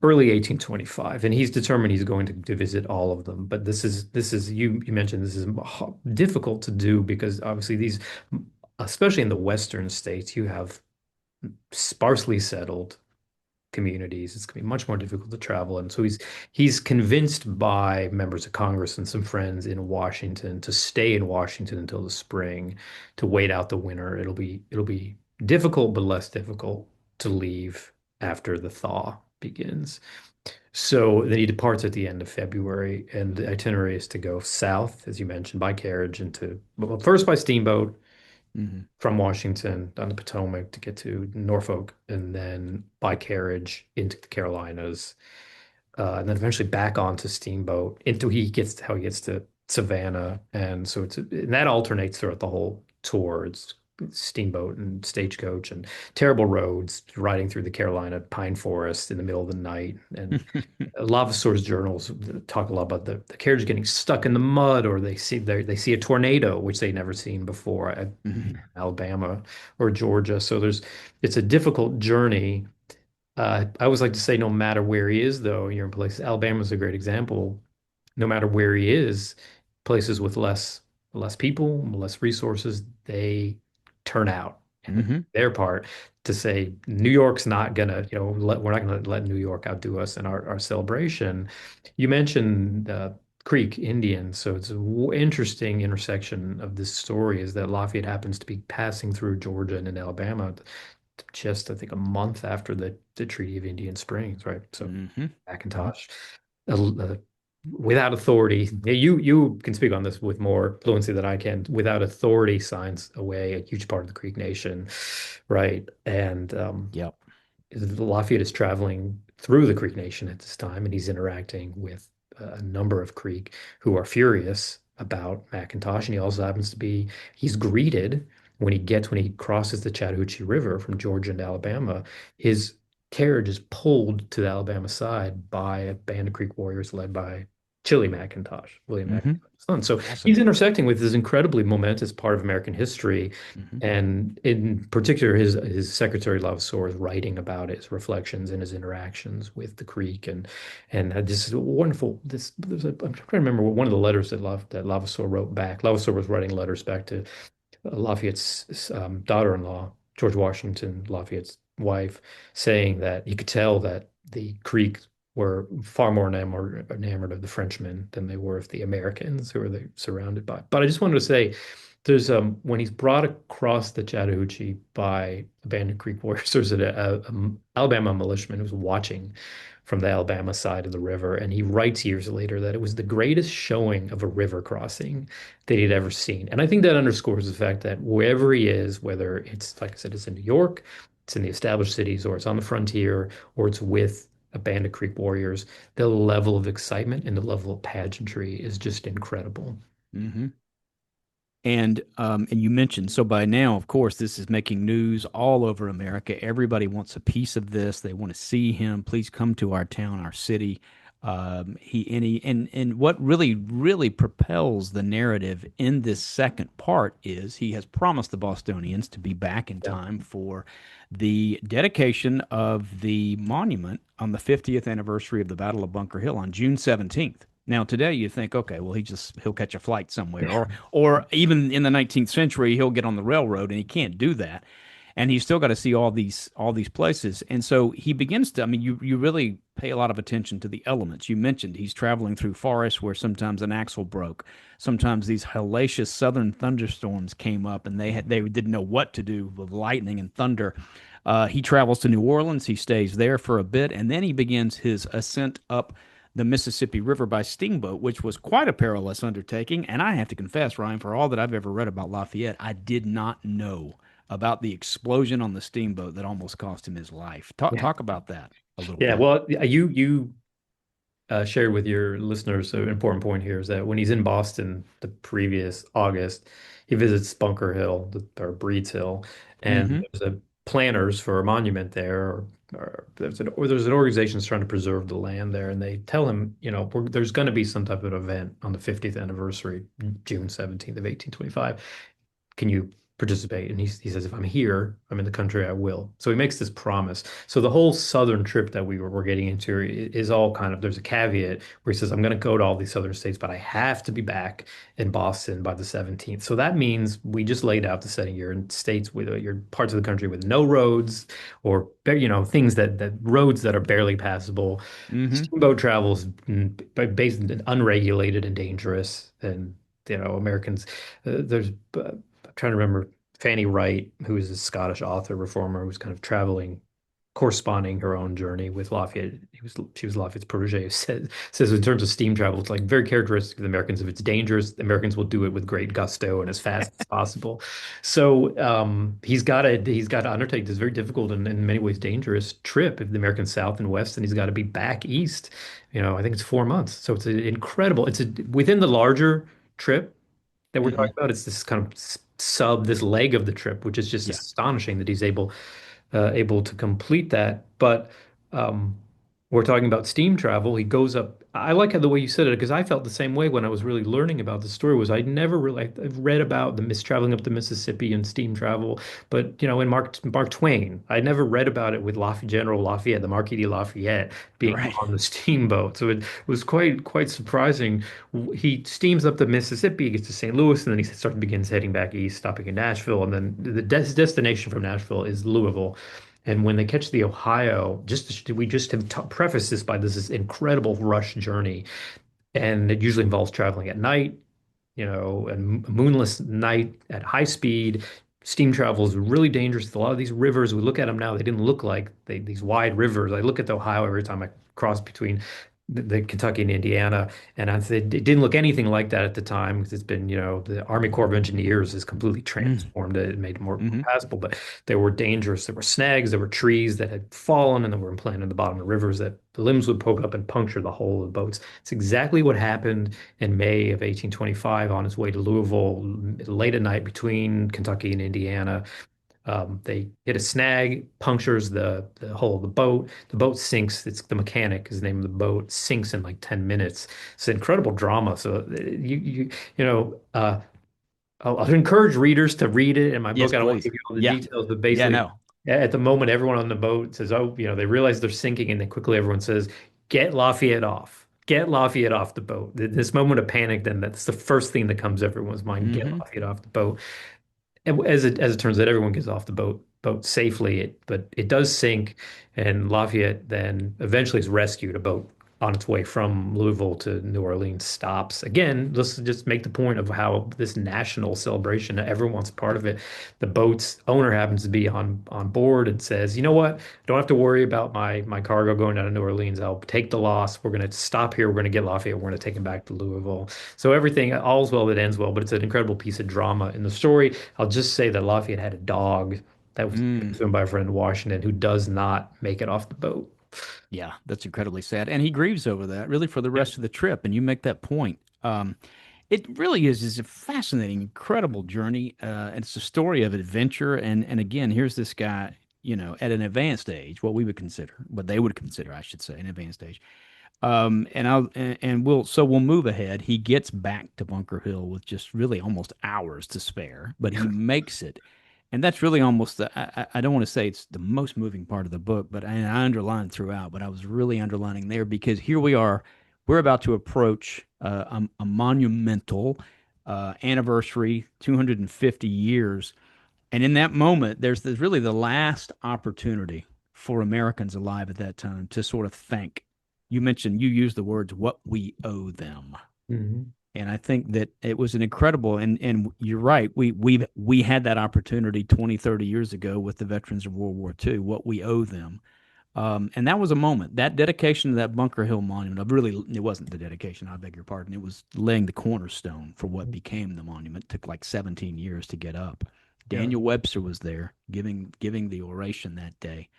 early 1825, and he's determined he's going to visit all of them. But this is you mentioned this is difficult to do because obviously these, especially in the western states, you have sparsely settled communities. It's going to be much more difficult to travel. And so he's convinced by members of Congress and some friends in Washington to stay in Washington until the spring, to wait out the winter. It'll be difficult, but less difficult to leave after the thaw begins. So then he departs at the end of February, and the itinerary is to go south, as you mentioned, by carriage into, well, first by steamboat Mm-hmm. from Washington on the Potomac to get to Norfolk, and then by carriage into the Carolinas, and then eventually back onto steamboat into how he gets to Savannah, and so and that alternates throughout the whole tour. It's steamboat and stagecoach and terrible roads riding through the Carolina pine forest in the middle of the night, and a lot of source journals talk a lot about the carriage getting stuck in the mud, or they see a tornado, which they'd never seen before at Mm-hmm. Alabama or Georgia. So it's a difficult journey. I always like to say, no matter where he is, though, you're in places. Alabama's a great example. No matter where he is, places with less people, less resources, they turn out, and it's Mm-hmm. their part to say New York's not gonna, we're not gonna let New York outdo us in our celebration. You mentioned Creek Indian, so it's an interesting intersection of this story is that Lafayette happens to be passing through Georgia and in Alabama just I think a month after the Treaty of Indian Springs, right? So Mm-hmm. Macintosh, uh, without authority, yeah, you can speak on this with more fluency than I can. Without authority, signs away a huge part of the Creek Nation, right? And Yep. Lafayette is traveling through the Creek Nation at this time, and he's interacting with a number of Creek who are furious about Macintosh, and he also happens to be he's greeted when he crosses the Chattahoochee River from Georgia into Alabama, his carriage is pulled to the Alabama side by a band of Creek warriors led by William Hmm. McIntosh's son. So he's Fascinating. intersecting with this incredibly momentous part of American history, Hmm. and in particular, his secretary Lavasseur's writing about it, his reflections and his interactions with the Creek, and this is wonderful. I'm trying to remember one of the letters that Lavaseur wrote back. Lavaseur was writing letters back to Lafayette's daughter-in-law, George Washington Lafayette's wife, saying that you could tell that the Creek were far more enamored of the Frenchmen than they were of the Americans who were they surrounded by. But I just wanted to say, there's when he's brought across the Chattahoochee by a band of Creek warriors, there's a Alabama militiaman who's watching from the Alabama side of the river, and he writes years later that it was the greatest showing of a river crossing that he'd ever seen. And I think that underscores the fact that wherever he is, whether it's, like I said, it's in New York, it's in the established cities, or it's on the frontier, or it's with a band of Creek warriors, the level of excitement and the level of pageantry is just incredible. Hmm. And you mentioned, so by now, of course, this is making news all over America. Everybody wants a piece of this. They want to see him. Please come to our town, our city. And what really propels the narrative in this second part is he has promised the Bostonians to be back in Yeah. time for the dedication of the monument on the 50th anniversary of the Battle of Bunker Hill on June 17th. Now today you think, okay, well he'll catch a flight somewhere, or even in the 19th century he'll get on the railroad, and he can't do that, and he's still got to see all these places. And so he begins to, I mean, you really pay a lot of attention to the elements. You mentioned he's traveling through forests where sometimes an axle broke, sometimes these hellacious southern thunderstorms came up, and they didn't know what to do with lightning and thunder. He travels to New Orleans. He stays there for a bit, and then he begins his ascent up the Mississippi River by steamboat, which was quite a perilous undertaking. And I have to confess, Ryan, for all that I've ever read about Lafayette, I did not know about the explosion on the steamboat that almost cost him his life. Yeah. Talk about that a little Yeah. bit. Well, you shared with your listeners an important point here is that when he's in Boston the previous August, he visits Bunker Hill or Breed's Hill, and Hmm. there's a planners for a monument there, or there's an organization that's trying to preserve the land there, and they tell him, there's going to be some type of event on the 50th anniversary, June 17th of 1825. Can you participate? And he says, if I'm here, I'm in the country, I will. So he makes this promise. So the whole southern trip that we're getting into is all kind of, there's a caveat where he says, I'm going to go to all these southern states, but I have to be back in Boston by the 17th. So that means we just laid out the setting. You're in states with you're parts of the country with no roads, or things that roads that are barely passable. Hmm. Steamboat travel is based unregulated and dangerous. And Americans, there's I'm trying to remember Fanny Wright, who is a Scottish author reformer, who was kind of traveling, corresponding her own journey with Lafayette. She was Lafayette's protege. Says in terms of steam travel, it's like very characteristic of the Americans. If it's dangerous, the Americans will do it with great gusto and as fast as possible. So he's got to undertake this very difficult and in many ways dangerous trip of the American South and West, and he's got to be back east. I think it's 4 months. So it's incredible. It's within the larger trip that we're talking Hmm. about. It's this kind of this leg of the trip, which is just Yeah. astonishing that he's able to complete that. But um, we're talking about steam travel. He goes up. I like how the way you said it, because I felt the same way when I was really learning about the story. Was I never really I've read about the miss traveling up the Mississippi and steam travel, but in Mark Twain, I never read about it with General Lafayette, the Marquis de Lafayette, being Right. on the steamboat. So it was quite surprising. He steams up the Mississippi, gets to St. Louis, and then begins heading back east, stopping in Nashville, and then the destination from Nashville is Louisville. And when they catch the Ohio, we just have prefaced this by this incredible rush journey, and it usually involves traveling at night, and a moonless night at high speed. Steam travel is really dangerous. A lot of these rivers, we look at them now, they didn't look like these wide rivers. I look at the Ohio every time I cross between the Kentucky and Indiana, and I said it didn't look anything like that at the time because it's been, the Army Corps of Engineers has completely Mm. transformed it and made it more Hmm. passable. But they were dangerous. There were snags, there were trees that had fallen and that were implanted in the bottom of rivers that the limbs would poke up and puncture the hull of the boats. It's exactly what happened in May of 1825 on his way to Louisville late at night between Kentucky and Indiana. They hit a snag, punctures the hull of the boat. The boat sinks. It's the mechanic is the name of the boat. Sinks in like 10 minutes. It's incredible drama. So you know, I'll encourage readers to read it in my book. Yes, I don't want to please. give you all the Yeah. details, but Yeah, basically, no. at the moment, everyone on the boat says, "Oh, they realize they're sinking," and then quickly everyone says, "Get Lafayette off." Get Lafayette off the boat. This moment of panic, then that's the first thing that comes to everyone's mind. Get Hmm. Lafayette off the boat. And as it turns out, everyone gets off the boat safely. But it does sink, and Lafayette then eventually is rescued. A boat on its way from Louisville to New Orleans stops. Again, let's just make the point of how this national celebration, everyone's part of it. The boat's owner happens to be on board and says, "You know what? I don't have to worry about my cargo going down to New Orleans. I'll take the loss. We're going to stop here. We're going to get Lafayette. We're going to take him back to Louisville." So everything, all's well that ends well, but it's an incredible piece of drama in the story. I'll just say that Lafayette had a dog that was given Mm. to him by a friend in Washington who does not make it off the boat. Yeah, that's incredibly sad. And he grieves over that really for the Yeah. rest of the trip. And you make that point. It really is a fascinating, incredible journey. And it's a story of adventure. And again, here's this guy, at an advanced age, what we would consider, what they would consider, I should say, an advanced age. We'll move ahead. He gets back to Bunker Hill with just really almost hours to spare, but he makes it. And that's really almost I don't want to say it's the most moving part of the book, but I underlined throughout, but I was really underlining there because here we are, we're about to approach a monumental anniversary, 250 years. And in that moment, there's really the last opportunity for Americans alive at that time to sort of thank. You used the words, what we owe them. Mhm. And I think that it was an incredible, and you're right. We had that opportunity 20, 30 years ago with the veterans of World War II, what we owe them. And that was a moment. That dedication to that Bunker Hill Monument, really, it wasn't the dedication, I beg your pardon. It was laying the cornerstone for what became the monument. It took like 17 years to get up. Yeah. Daniel Webster was there giving the oration that day.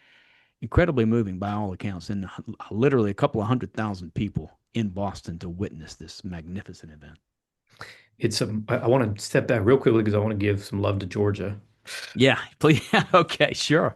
Incredibly moving by all accounts, and literally a couple of 100,000 people in Boston to witness this magnificent event. I want to step back real quickly because I want to give some love to Georgia. Yeah, please. Okay, sure.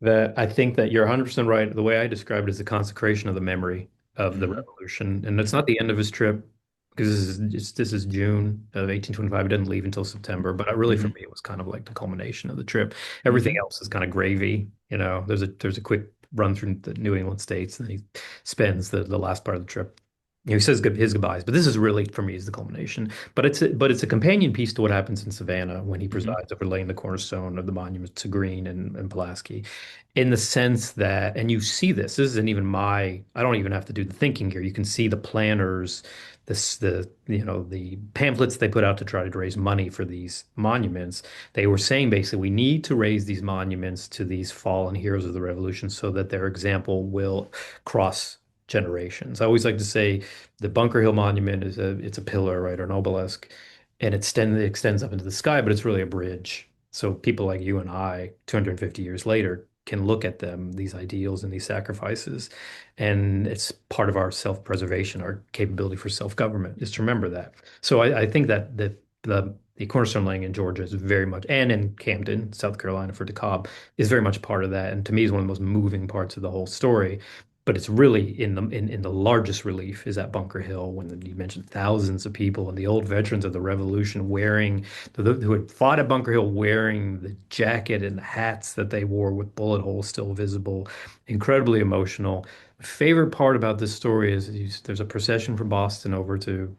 That I think that you're 100% right. The way I describe it is the consecration of the memory of the Hmm. revolution. And it's Hmm. not the end of his trip because this is June of 1825. He didn't leave until September. But really, for Hmm. me, it was kind of like the culmination of the trip. Everything Hmm. else is kind of gravy. There's a quick run through the New England states, and he spends the last part of the trip. He says his goodbyes, but this is really for me is the culmination. But it's a companion piece to what happens in Savannah when he Hmm. presides over laying the cornerstone of the monument to Greene and Pulaski, in the sense that, and you see this isn't even I don't even have to do the thinking here. You can see the planners, the pamphlets they put out to try to raise money for these monuments. They were saying basically, we need to raise these monuments to these fallen heroes of the revolution so that their example will cross generations. I always like to say the Bunker Hill Monument it's a pillar, right, or an obelisk, and it extends up into the sky, but it's really a bridge. So people like you and I, 250 years later, can look at them, these ideals and these sacrifices, and it's part of our self-preservation, our capability for self-government is to remember that. So I think that the cornerstone laying in Georgia is very much, and in Camden, South Carolina for DeKalb, is very much part of that. And to me, is one of the most moving parts of the whole story. But it's really in the largest relief is at Bunker Hill when you mentioned thousands of people and the old veterans of the Revolution who had fought at Bunker Hill wearing the jacket and the hats that they wore with bullet holes still visible. Incredibly emotional. Favorite part about this story is there's a procession from Boston over to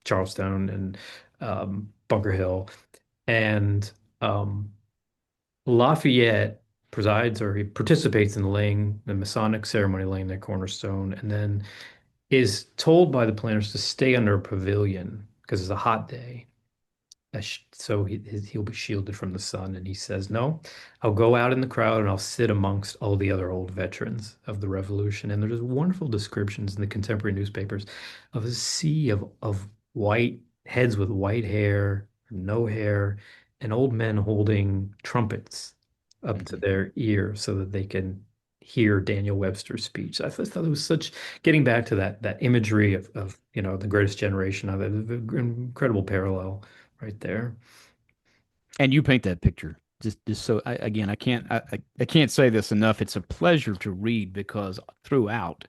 Charlestown and Bunker Hill, and um, Lafayette presides or he participates in laying the Masonic ceremony, laying that cornerstone, and then is told by the planners to stay under a pavilion because it's a hot day. so he'll be shielded from the sun. And he says, "No, I'll go out in the crowd and I'll sit amongst all the other old veterans of the Revolution." And there's wonderful descriptions in the contemporary newspapers of a sea of white heads with white hair, no hair, and old men holding trumpets up to Mhm. their ear so that they can hear Daniel Webster's speech. I thought it was such getting back to that imagery of the greatest generation of it, incredible parallel right there. And you paint that picture. Just so again, I can't say this enough. It's a pleasure to read because throughout,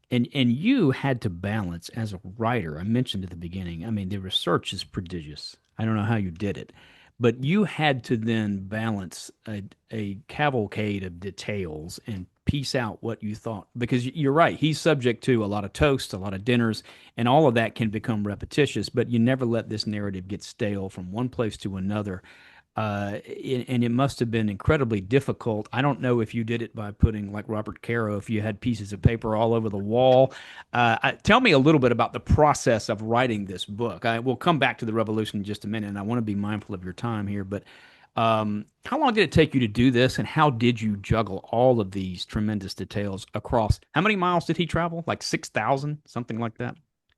and you had to balance as a writer. I mentioned at the beginning. I mean, the research is prodigious. I don't know how you did it, but you had to then balance a cavalcade of details and piece out what you thought. Because you're right, he's subject to a lot of toasts, a lot of dinners, and all of that can become repetitious. But you never let this narrative get stale from one place to another. And it must have been incredibly difficult. I don't know if you did it by putting, like Robert Caro, if you had pieces of paper all over the wall. Tell me a little bit about the process of writing this book. We'll come back to the Revolution in just a minute, and I want to be mindful of your time here. But how long did it take you to do this, and how did you juggle all of these tremendous details across? How many miles did he travel? Like 6,000, something like that?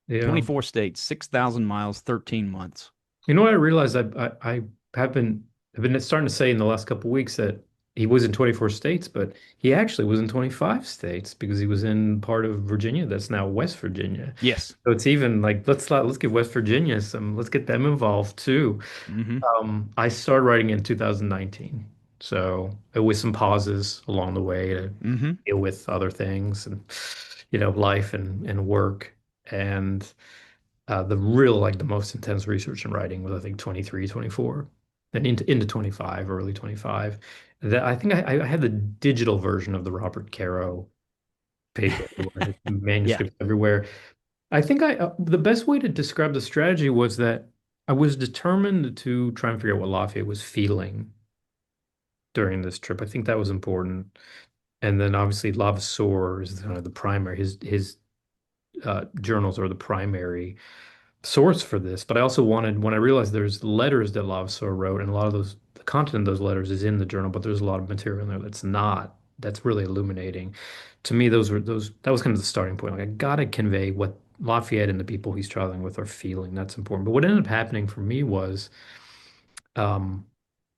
Yeah. 24 states, 6,000 miles, 13 months. You know what I realized I have been I've been starting to say in the last couple of weeks that he was in 24 states, but he actually was in 25 states because he was in part of Virginia that's now West Virginia. Yes. So it's even like let's give West Virginia some let's get them involved too. Hmm. I started writing in 2019. So it was some pauses along the way to Hmm. deal with other things and life and work. And the most intense research and writing was I think 23, 24, then into 25, early 25. That I think I had the digital version of the Robert Caro paper everywhere, Yeah. manuscripts everywhere. I think the best way to describe the strategy was that I was determined to try and figure out what Lafayette was feeling during this trip. I think that was important. And then obviously Levasseur is kind of the primary, his journals are the primary source for this, but I also wanted, when I realized there's letters that Levasseur wrote, and a lot of the content of those letters is in the journal, but there's a lot of material in there that's not, that's really illuminating. To me, that was kind of the starting point. Like, I gotta convey what Lafayette and the people he's traveling with are feeling. That's important. But what ended up happening for me was, um,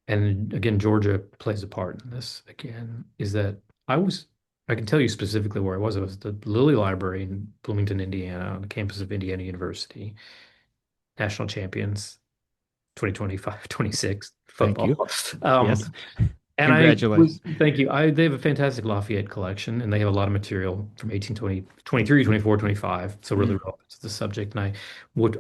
and again, Georgia plays a part in this again, is that I was, I can tell you specifically where I was. I was at the Lilly Library in Bloomington, Indiana, on the campus of Indiana University, national champions 2025, 26 Thank you. football. Um, Yes. and I was, Congratulations. thank you. They have a fantastic Lafayette collection and they have a lot of material from 1820, 23, 24, 25. So really Mm. relevant to the subject. And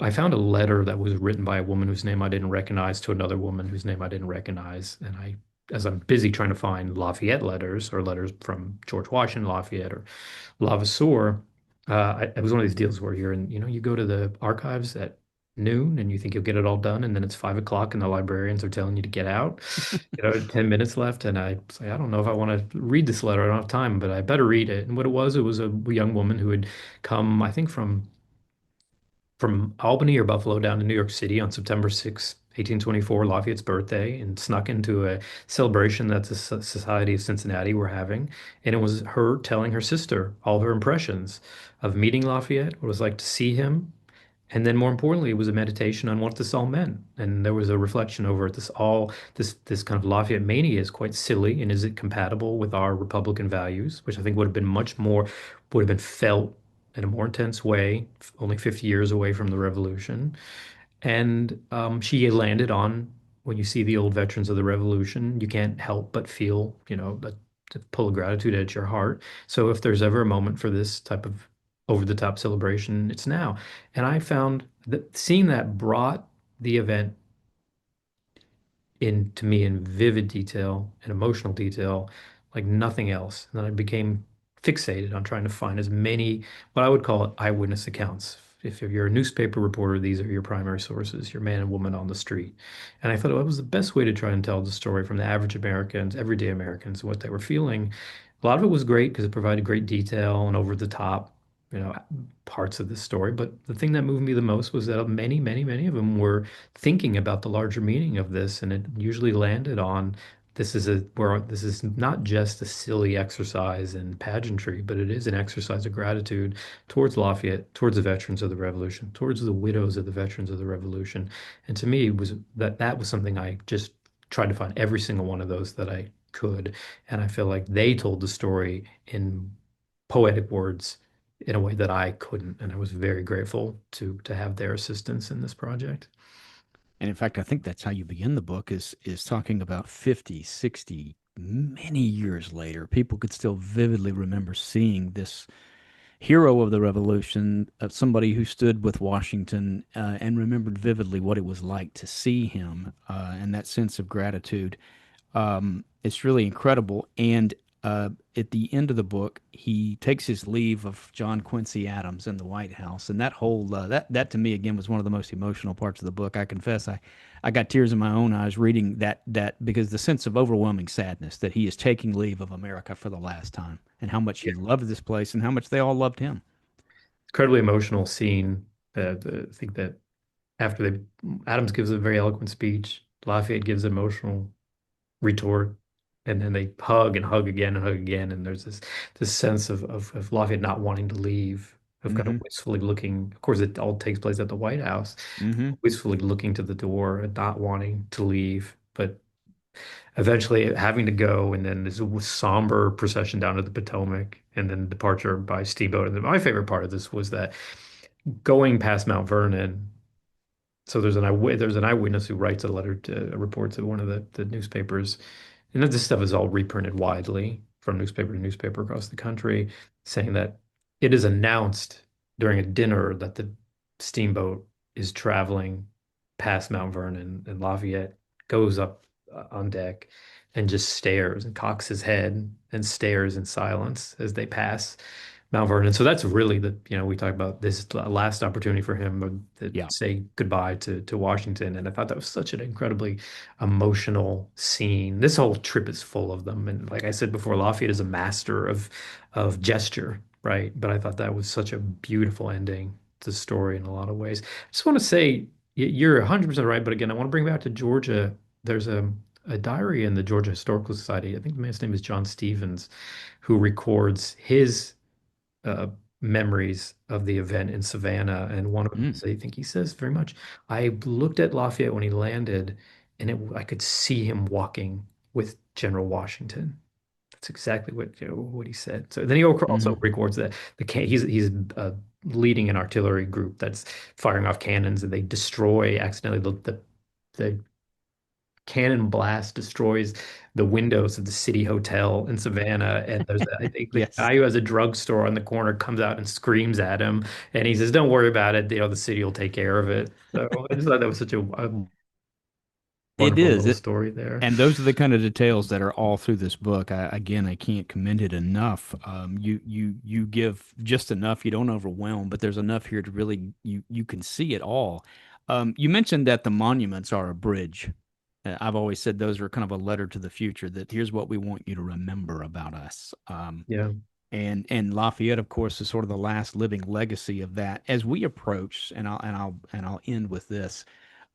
I found a letter that was written by a woman whose name I didn't recognize to another woman whose name I didn't recognize. And as I'm busy trying to find Lafayette letters or letters from George Washington, Lafayette or Levasseur, it was one of these deals where you go to the archives at noon and you think you'll get it all done, and then it's 5 o'clock and the librarians are telling you to get out. 10 minutes left, and I say, I don't know if I want to read this letter. I don't have time, but I better read it. And what it was a young woman who had come, I think, from Albany or Buffalo down to New York City on September 6th, 1824, Lafayette's birthday, and snuck into a celebration that the Society of Cincinnati were having. And it was her telling her sister all her impressions of meeting Lafayette, what it was like to see him. And then more importantly, it was a meditation on what this all meant. And there was a reflection over this kind of Lafayette mania is quite silly. And is it compatible with our Republican values, which I think would have been felt in a more intense way, only 50 years away from the revolution. And she landed on when you see the old veterans of the revolution, you can't help but feel, the pull of gratitude at your heart. So if there's ever a moment for this type of over the top celebration, it's now. And I found that seeing that brought the event in to me in vivid detail and emotional detail like nothing else. And then I became fixated on trying to find as many what I would call eyewitness accounts. If you're a newspaper reporter, these are your primary sources, your man and woman on the street. And I thought well, that was the best way to try and tell the story from the average Americans, everyday Americans, what they were feeling. A lot of it was great because it provided great detail and over the top, parts of the story. But the thing that moved me the most was that many, many, many of them were thinking about the larger meaning of this, and it usually landed on this is not just a silly exercise in pageantry, but it is an exercise of gratitude towards Lafayette, towards the veterans of the Revolution, towards the widows of the veterans of the Revolution. And to me, it was that was something I just tried to find every single one of those that I could. And I feel like they told the story in poetic words in a way that I couldn't. And I was very grateful to have their assistance in this project. And in fact, I think that's how you begin the book is talking about 50, 60, many years later. People could still vividly remember seeing this hero of the revolution, somebody who stood with Washington and remembered vividly what it was like to see him and that sense of gratitude. It's really incredible. And at the end of the book, he takes his leave of John Quincy Adams in the White House, and that whole that to me again was one of the most emotional parts of the book. I confess, I got tears in my own eyes reading that because the sense of overwhelming sadness that he is taking leave of America for the last time, and how much he loved this place, and how much they all loved him. Incredibly emotional scene. I think that after they Adams gives a very eloquent speech, Lafayette gives an emotional retort, and then they hug and hug again and hug again. And there's this sense of Lafayette not wanting to leave, of kind of Mm-hmm. wistfully looking. Of course, it all takes place at the White House, Mm-hmm. wistfully looking to the door and not wanting to leave, but eventually having to go. And then there's a somber procession down to the Potomac, and then departure by steamboat. And then my favorite part of this was that going past Mount Vernon. So there's an eyewitness who writes a letter to reports at one of the newspapers, and this stuff is all reprinted widely from newspaper to newspaper across the country, saying that it is announced during a dinner that the steamboat is traveling past Mount Vernon, and Lafayette goes up on deck and just stares and cocks his head and stares in silence as they pass Mount Vernon. So that's really we talk about this last opportunity for him to Yeah. say goodbye to Washington. And I thought that was such an incredibly emotional scene. This whole trip is full of them. And like I said before, Lafayette is a master of gesture, right? But I thought that was such a beautiful ending to the story in a lot of ways. I just want to say you're 100% right. But again, I want to bring back to Georgia. There's a diary in the Georgia Historical Society. I think the man's name is John Stevens, who records his uh, memories of the event in Savannah. And one of them Mm. is, I think he says very much, I looked at Lafayette when he landed, and I could see him walking with General Washington. That's exactly what he said. So then he also Mm-hmm. records that he's leading an artillery group that's firing off cannons, and they destroy accidentally the cannon blast destroys the windows of the city hotel in Savannah. And I think the Yes. guy who has a drugstore on the corner comes out and screams at him. And he says, "Don't worry about it. The city will take care of it." So I just thought that was such a It wonderful is. little story there. And those are the kind of details that are all through this book. Again, I can't commend it enough. You give just enough. You don't overwhelm, but there's enough here to really you can see it all. You mentioned that the monuments are a bridge. I've always said those are kind of a letter to the future. That here's what we want you to remember about us. Yeah. And Lafayette, of course, is sort of the last living legacy of that. As we approach, and I'll end with this,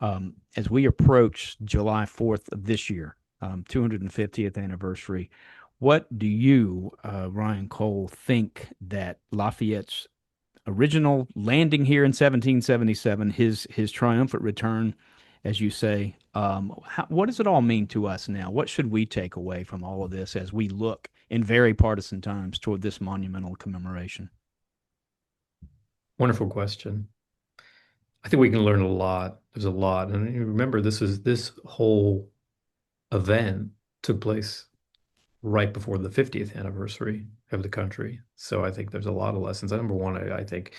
as we approach July 4th of this year, 250th anniversary, what do you, Ryan Cole, think that Lafayette's original landing here in 1777, his triumphant return, as you say, what does it all mean to us now? What should we take away from all of this as we look in very partisan times toward this monumental commemoration? Wonderful question. I think we can learn a lot. There's a lot. And you remember, this whole event took place right before the 50th anniversary of the country. So I think there's a lot of lessons. Number one, I think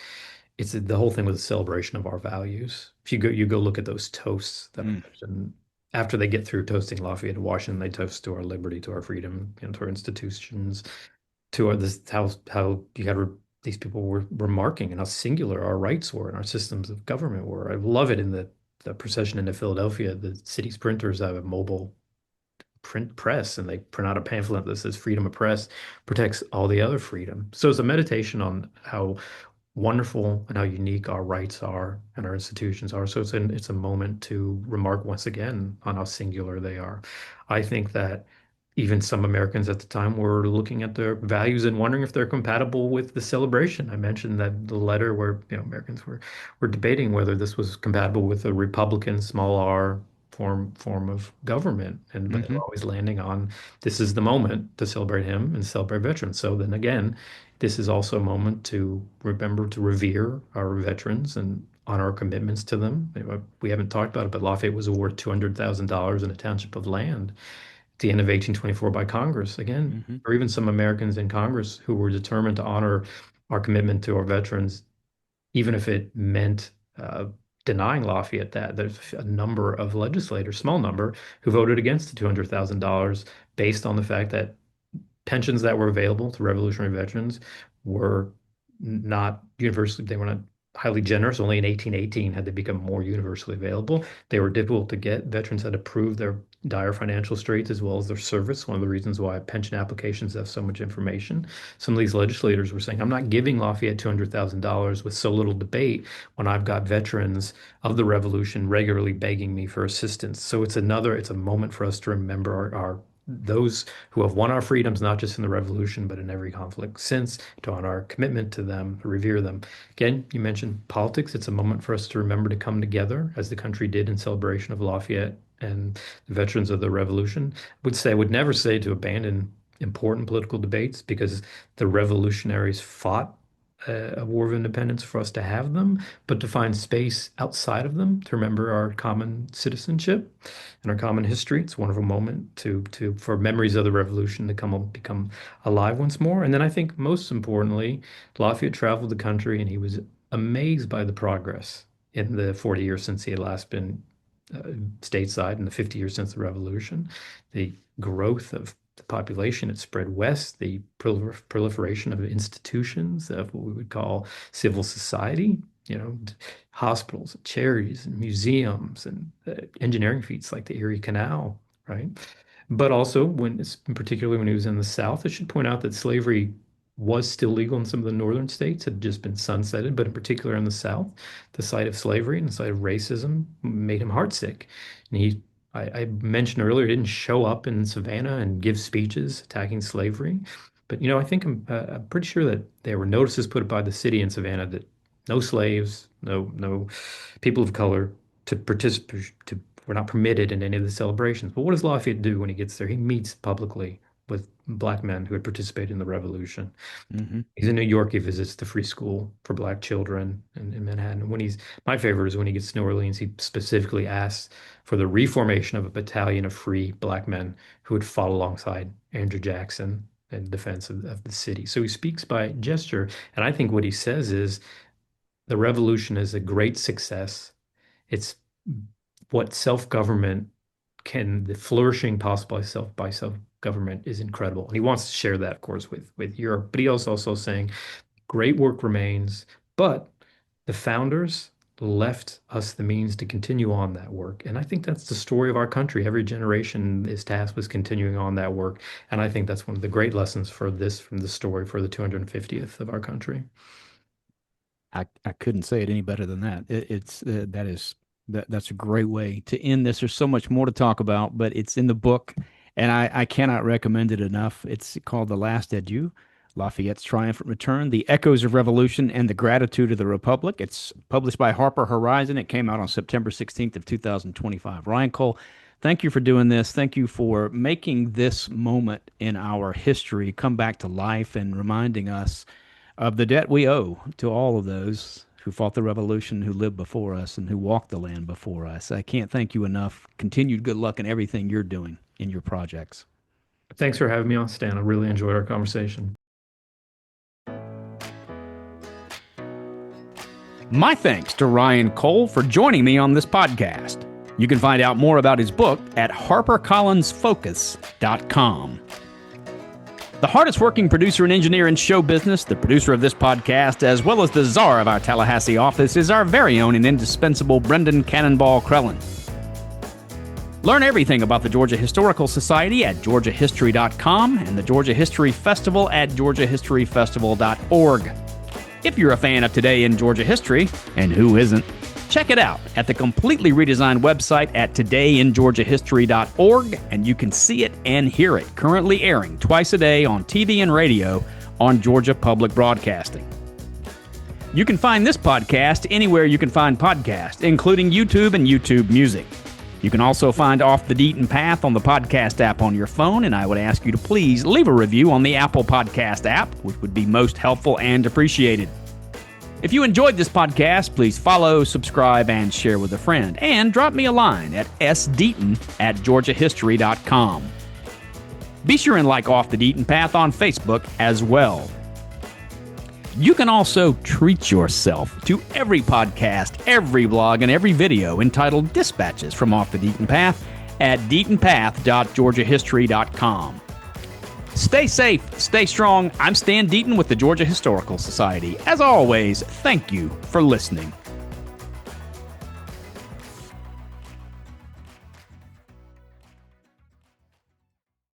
it's the whole thing with the celebration of our values. If you go look at those toasts that I Mm, mentioned, after they get through toasting Lafayette and Washington, they toast to our liberty, to our freedom, to our institutions, to this how you had these people were remarking and how singular our rights were and our systems of government were. I love it in the procession into Philadelphia. The city's printers have a mobile print press, and they print out a pamphlet that says freedom of press protects all the other freedom. So it's a meditation on how wonderful and how unique our rights are and our institutions are. So it's a moment to remark once again on how singular they are. I think that even some Americans at the time were looking at their values and wondering if they're compatible with the celebration. I mentioned that the letter where Americans were debating whether this was compatible with a Republican small r form of government, and but they were always landing on this is the moment to celebrate him and celebrate veterans. So then again, this is also a moment to remember to revere our veterans and honor our commitments to them. We haven't talked about it, but Lafayette was awarded $200,000 in a township of land at the end of 1824 by Congress, again, or even some Americans in Congress who were determined to honor our commitment to our veterans, even if it meant denying Lafayette that. There's a number of legislators, small number, who voted against the $200,000 based on the fact that pensions that were available to Revolutionary veterans were not universally, they were not highly generous. Only in 1818 had they become more universally available. They were difficult to get. Veterans had to prove their dire financial straits as well as their service. One of the reasons why pension applications have so much information. Some of these legislators were saying, I'm not giving Lafayette $200,000 with so little debate when I've got veterans of the Revolution regularly begging me for assistance. So it's a moment for us to remember our those who have won our freedoms, not just in the Revolution, but in every conflict since, to honor our commitment to them, to revere them. Again, you mentioned politics. It's a moment for us to remember to come together as the country did in celebration of Lafayette and the veterans of the Revolution. I would never say to abandon important political debates because the revolutionaries fought a war of independence for us to have them, but to find space outside of them to remember our common citizenship and our common history. It's a wonderful moment for memories of the revolution to become alive once more. And then I think most importantly, Lafayette traveled the country and he was amazed by the progress in the 40 years since he had last been stateside and the 50 years since the revolution, the growth of the population. It spread west, the proliferation of institutions of what we would call civil society, hospitals, charities, and museums, and engineering feats like the Erie Canal, right? But also, particularly when he was in the South, I should point out that slavery was still legal in some of the northern states, had just been sunsetted, but in particular in the South, the sight of slavery and the sight of racism made him heartsick. And I mentioned earlier, he didn't show up in Savannah and give speeches attacking slavery. But, I think I'm pretty sure that there were notices put by the city in Savannah that no slaves, no people of color to participate, were not permitted in any of the celebrations. But what does Lafayette do when he gets there? He meets publicly with Black men who had participated in the revolution. He's in New York. He visits the free school for Black children in Manhattan. My favorite is when he gets to New Orleans, he specifically asks for the reformation of a battalion of free Black men who would fought alongside Andrew Jackson in defense of the city. So he speaks by gesture. And I think what he says is the revolution is a great success. It's what self-government the flourishing possible by self-government is incredible. And he wants to share that, of course, with Europe. But he also saying, great work remains, but the founders left us the means to continue on that work. And I think that's the story of our country. Every generation is tasked with continuing on that work. And I think that's one of the great lessons from the story for the 250th of our country. I couldn't say it any better than that. That's a great way to end this. There's so much more to talk about, but it's in the book, and I cannot recommend it enough. It's called The Last Adieu, Lafayette's Triumphant Return, The Echoes of Revolution and the Gratitude of the Republic. It's published by Harper Horizon. It came out on September 16th of 2025. Ryan Cole, thank you for doing this. Thank you for making this moment in our history come back to life and reminding us of the debt we owe to all of those who fought the revolution, who lived before us, and who walked the land before us. I can't thank you enough. Continued good luck in everything you're doing in your projects. Thanks for having me on, Stan. I really enjoyed our conversation. My thanks to Ryan Cole for joining me on this podcast. You can find out more about his book at harpercollinsfocus.com. The hardest working producer and engineer in show business, the producer of this podcast, as well as the czar of our Tallahassee office, is our very own and indispensable Brendan Cannonball Crellin. Learn everything about the Georgia Historical Society at georgiahistory.com and the Georgia History Festival at georgiahistoryfestival.org. If you're a fan of Today in Georgia History, and who isn't, check it out at the completely redesigned website at todayingeorgiahistory.org, and you can see it and hear it currently airing twice a day on TV and radio on Georgia Public Broadcasting. You can find this podcast anywhere you can find podcasts, including YouTube and YouTube Music. You can also find Off the Beaten Path on the podcast app on your phone, and I would ask you to please leave a review on the Apple Podcast app, which would be most helpful and appreciated. If you enjoyed this podcast, please follow, subscribe, and share with a friend. And drop me a line at sdeaton@georgiahistory.com. Be sure and like Off the Beaten Path on Facebook as well. You can also treat yourself to every podcast, every blog, and every video entitled Dispatches from Off the Beaten Path at deatonpath.georgiahistory.com. Stay safe, stay strong. I'm Stan Deaton with the Georgia Historical Society. As always, thank you for listening.